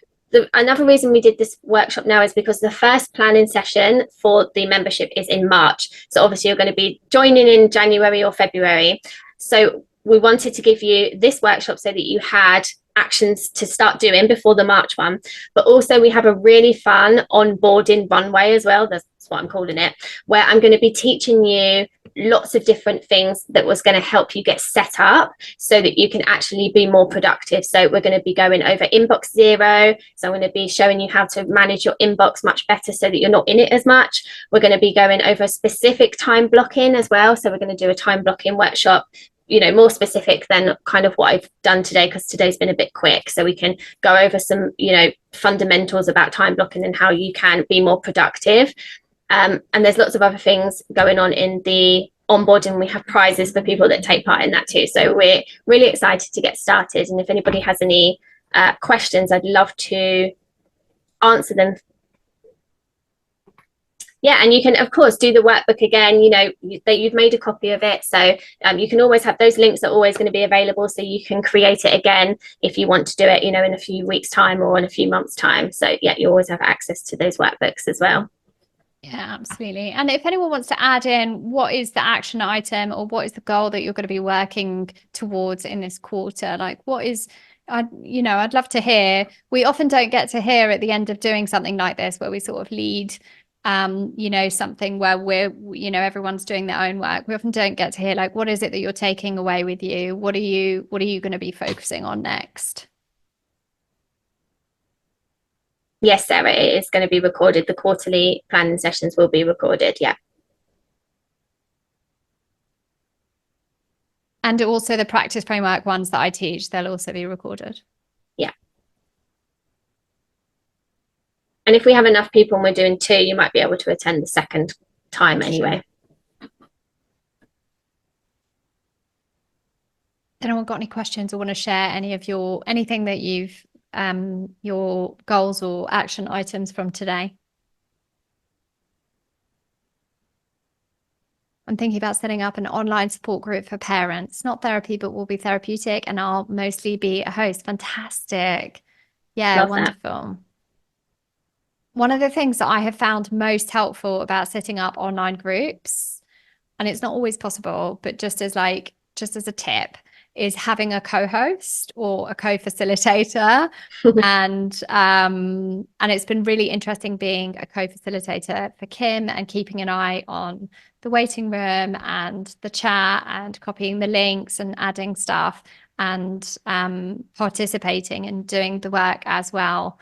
another reason we did this workshop now is because the first planning session for the membership is in March. So obviously you're going to be joining in January or February. So we wanted to give you this workshop so that you had actions to start doing before the March one. But also we have a really fun onboarding runway as well. That's what I'm calling it, where I'm going to be teaching you lots of different things that was going to help you get set up so that you can actually be more productive. So we're going to be going over inbox zero. So I'm going to be showing you how to manage your inbox much better so that you're not in it as much. We're going to be going over specific time blocking as well. So we're going to do a time blocking workshop, more specific than kind of what I've done today, because today's been a bit quick. So we can go over some, fundamentals about time blocking and how you can be more productive. And there's lots of other things going on in the onboarding. We have prizes for people that take part in that too. So we're really excited to get started. And if anybody has any questions, I'd love to answer them. Yeah, and you can, of course, do the workbook again, that you've made a copy of it. So you can always have those links are always going to be available. So you can create it again if you want to do it, in a few weeks' time or in a few months' time. So yeah, you always have access to those workbooks as well.
Yeah, absolutely. And if anyone wants to add in, what is the action item or what is the goal that you're going to be working towards in this quarter? Like, what is, I'd love to hear. We often don't get to hear at the end of doing something like this, where we sort of lead, something where we're, everyone's doing their own work. We often don't get to hear, like, what is it that you're taking away with you? What are you going to be focusing on next?
Yes, Sarah, it is going to be recorded. The quarterly planning sessions will be recorded. Yeah.
And also the practice framework ones that I teach, they'll also be recorded.
Yeah. And if we have enough people and we're doing 2, you might be able to attend the second time anyway.
Anyone got any questions or want to share any of anything that you've your goals or action items from today? I'm thinking about setting up an online support group for parents, not therapy, but will be therapeutic, and I'll mostly be a host. Fantastic. Yeah,
Love
wonderful. That. One of the things that I have found most helpful about setting up online groups, and it's not always possible, but just as a tip, is having a co-host or a co-facilitator. And it's been really interesting being a co-facilitator for Kim and keeping an eye on the waiting room and the chat and copying the links and adding stuff and participating and doing the work as well.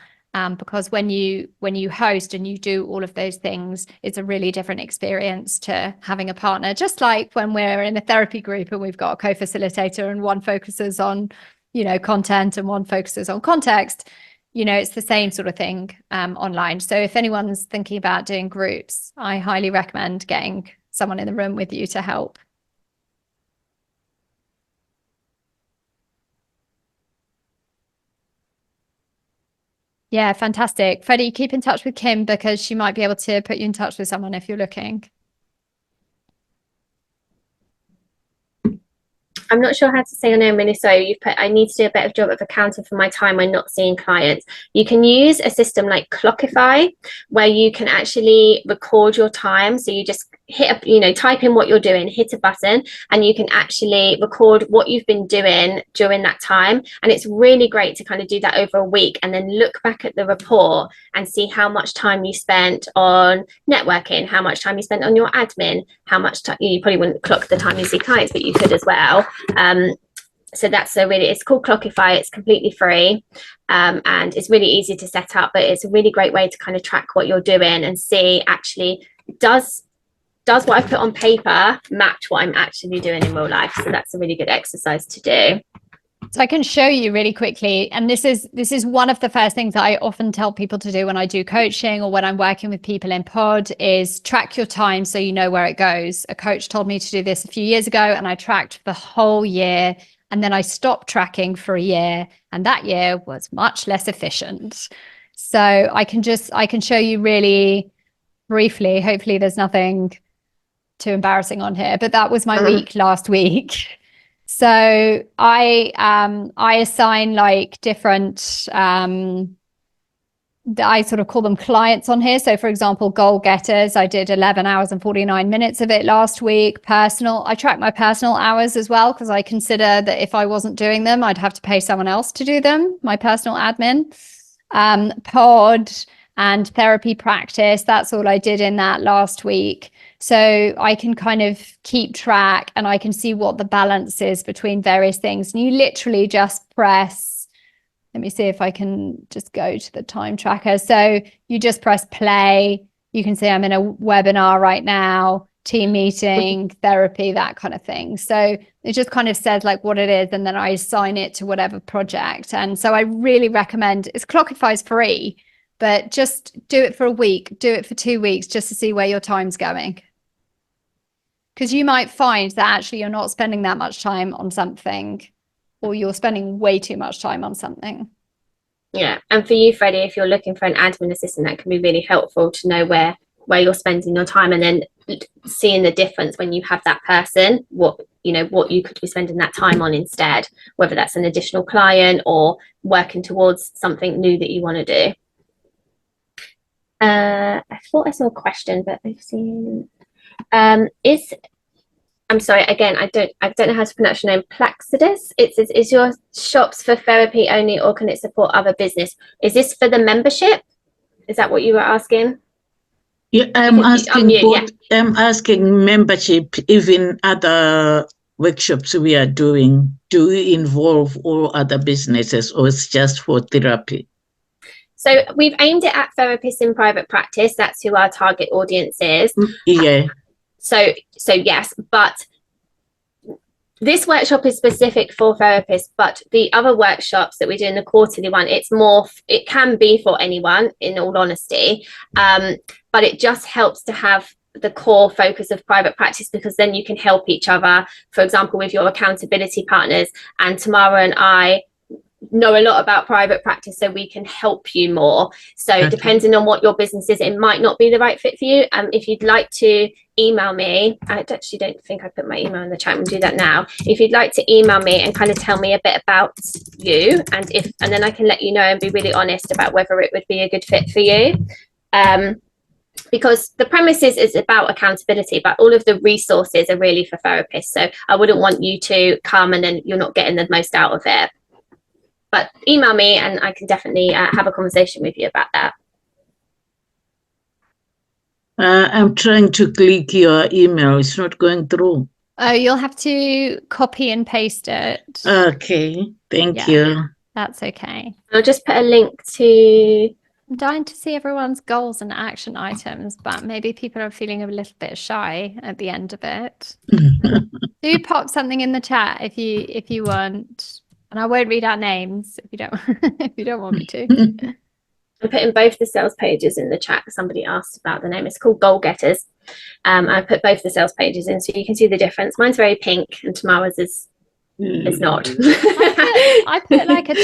Because when you host and you do all of those things, it's a really different experience to having a partner. Just like when we're in a therapy group and we've got a co-facilitator and one focuses on, content and one focuses on context, it's the same sort of thing online. So if anyone's thinking about doing groups, I highly recommend getting someone in the room with you to help. Yeah, fantastic. Freddie, keep in touch with Kim because she might be able to put you in touch with someone if you're looking.
I'm not sure how to say your name, really sorry. You've put, I need to do a better job of accounting for my time when not seeing clients. You can use a system like Clockify, where you can actually record your time. So you just hit type in what you're doing, hit a button, and you can actually record what you've been doing during that time. And it's really great to kind of do that over a week and then look back at the report and see how much time you spent on networking, how much time you spent on your admin, how much time. You probably wouldn't clock the time you see clients, but you could as well. So that's it's called Clockify. It's completely free, and it's really easy to set up, but it's a really great way to kind of track what you're doing and see actually does what I put on paper match what I'm actually doing in real life. So that's a really good exercise to do.
So I can show you really quickly. And this is one of the first things that I often tell people to do when I do coaching or when I'm working with people in pod is track your time so you know where it goes. A coach told me to do this a few years ago and I tracked the whole year. And then I stopped tracking for a year. And that year was much less efficient. So I can show you really briefly. Hopefully there's nothing too embarrassing on here, but that was my week last week. So I assign like different, I sort of call them clients on here. So for example, goal getters, I did 11 hours and 49 minutes of it last week. Personal, I track my personal hours as well, because I consider that if I wasn't doing them, I'd have to pay someone else to do them, my personal admin. Pod and therapy practice, that's all I did in that last week. So I can kind of keep track and I can see what the balance is between various things. And you literally just press, let me see if I can just go to the time tracker. So you just press play. You can see I'm in a webinar right now, team meeting, therapy, that kind of thing. So it just kind of says like what it is. And then I assign it to whatever project. And so I really recommend, Clockify is free, but just do it for a week, do it for 2 weeks just to see where your time's going. Because you might find that actually you're not spending that much time on something, or you're spending way too much time on something.
Yeah. And for you, Freddie, if you're looking for an admin assistant, that can be really helpful to know where you're spending your time, and then seeing the difference when you have that person, what you could be spending that time on instead, whether that's an additional client or working towards something new that you want to do. I thought I saw a question, but I've seen I'm sorry, again, I don't know how to pronounce your name. Plaxidus. Is your shops for therapy only, or can it support other business? Is this for the membership? Is that what you were asking?
Yeah, I'm asking membership, even other workshops we are doing. Do we involve all other businesses, or it's just for therapy?
So we've aimed it at therapists in private practice. That's who our target audience is.
Yeah.
So yes, but This workshop is specific for therapists, but the other workshops that we do in the quarterly one, it can be for anyone, in all honesty, but it just helps to have the core focus of private practice, because then you can help each other, for example, with your accountability partners. And Tamara and I know a lot about private practice, so we can help you more. So depending on what your business is, it might not be the right fit for you. If you'd like to email me, I actually don't think I put my email in the chat, we'll do that now. If you'd like to email me and kind of tell me a bit about you, and then I can let you know and be really honest about whether it would be a good fit for you. Because the premise is about accountability, but all of the resources are really for therapists. So I wouldn't want you to come and then you're not getting the most out of it. But email me and I can definitely have a conversation with you about that.
I'm trying to click your email. It's not going through.
Oh, you'll have to copy and paste it.
Okay, thank you.
That's okay.
I'll just put a link to...
I'm dying to see everyone's goals and action items, but maybe people are feeling a little bit shy at the end of it. Do pop something in the chat if you want. And I won't read out names if you don't want me to.
I'm putting both the sales pages in the chat. Somebody asked about the name. It's called Goal Getters. I put both the sales pages in so you can see the difference. Mine's very pink and Tamara's is not.
I put like a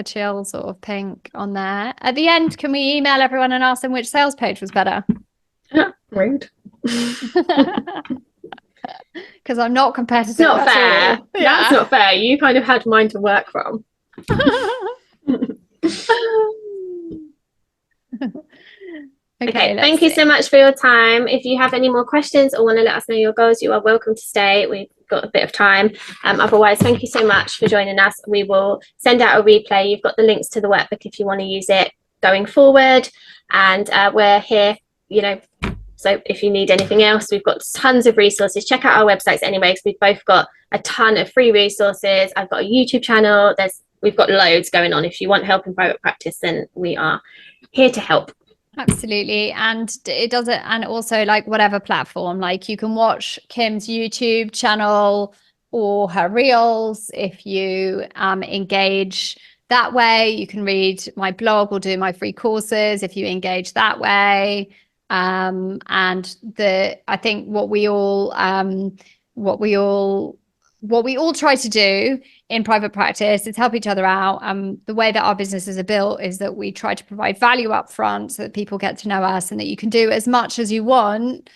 chill sort of pink on there. At the end, can we email everyone and ask them which sales page was better?
Rude.
Because I'm not competitive.
It's not fair. That's not fair. You kind of had mine to work from. Okay, thank you so much for your time. If you have any more questions or want to let us know your goals, you are welcome to stay. We've got a bit of time. Otherwise, thank you so much for joining us. We will send out a replay. You've got the links to the workbook if you want to use it going forward. And we're here, so if you need anything else, we've got tons of resources. Check out our websites anyway, because we've both got a ton of free resources. I've got a YouTube channel. We've got loads going on. If you want help in private practice, then we are here to help.
Absolutely. And it does it. And also, like, whatever platform, like, you can watch Kim's YouTube channel or her reels if you engage that way. You can read my blog or do my free courses if you engage that way. And I think what we all try to do in private practice is help each other out. The way that our businesses are built is that we try to provide value up front so that people get to know us, and that you can do as much as you want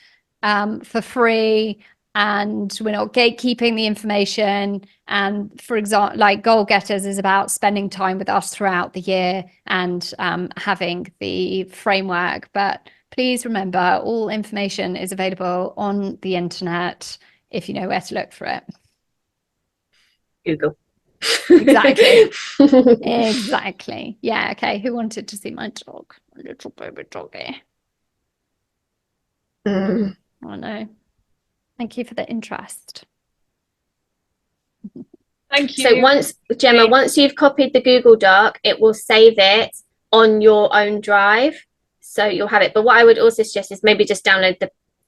for free, and we're not gatekeeping the information. And for example, like Goal Getters is about spending time with us throughout the year and having the framework. But please remember, all information is available on the internet if you know where to look for it.
Google.
Exactly. Exactly. Yeah. Okay. Who wanted to see my dog? My little baby doggy. Oh no. Thank you for the interest.
Thank you.
So once you've copied the Google Doc, it will save it on your own drive. So you'll have it. But what I would also suggest is maybe just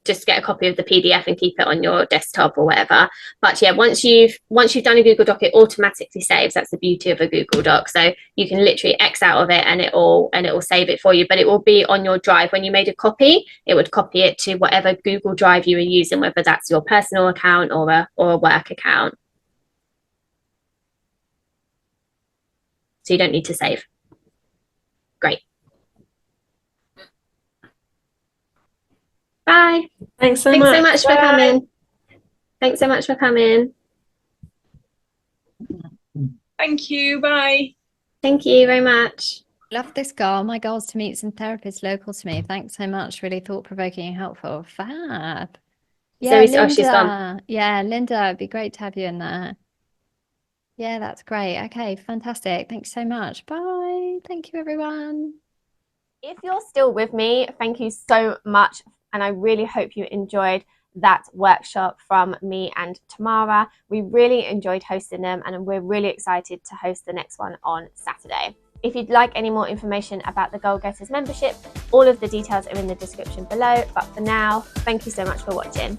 just get a copy of the PDF and keep it on your desktop or whatever. But yeah, once you've done a Google Doc, it automatically saves. That's the beauty of a Google Doc. So you can literally X out of it and it will save it for you. But it will be on your drive. When you made a copy, it would copy it to whatever Google Drive you were using, whether that's your personal account or a work account. So you don't need to save. Great. Bye.
Thanks so
much for coming. Thanks so much for coming.
Thank you. Bye.
Thank you very much.
Love this goal. My goal is to meet some therapists local to me. Thanks so much. Really thought-provoking and helpful. Fab. Yeah,
So she's gone.
Yeah, Linda, it'd be great to have you in there. Yeah, that's great. Okay, fantastic. Thanks so much. Bye. Thank you, everyone.
If you're still with me, thank you so much. And I really hope you enjoyed that workshop from me and Tamara. We really enjoyed hosting them, and we're really excited to host the next one on Saturday. If you'd like any more information about the Goal Getters membership, all of the details are in the description below. But for now, thank you so much for watching.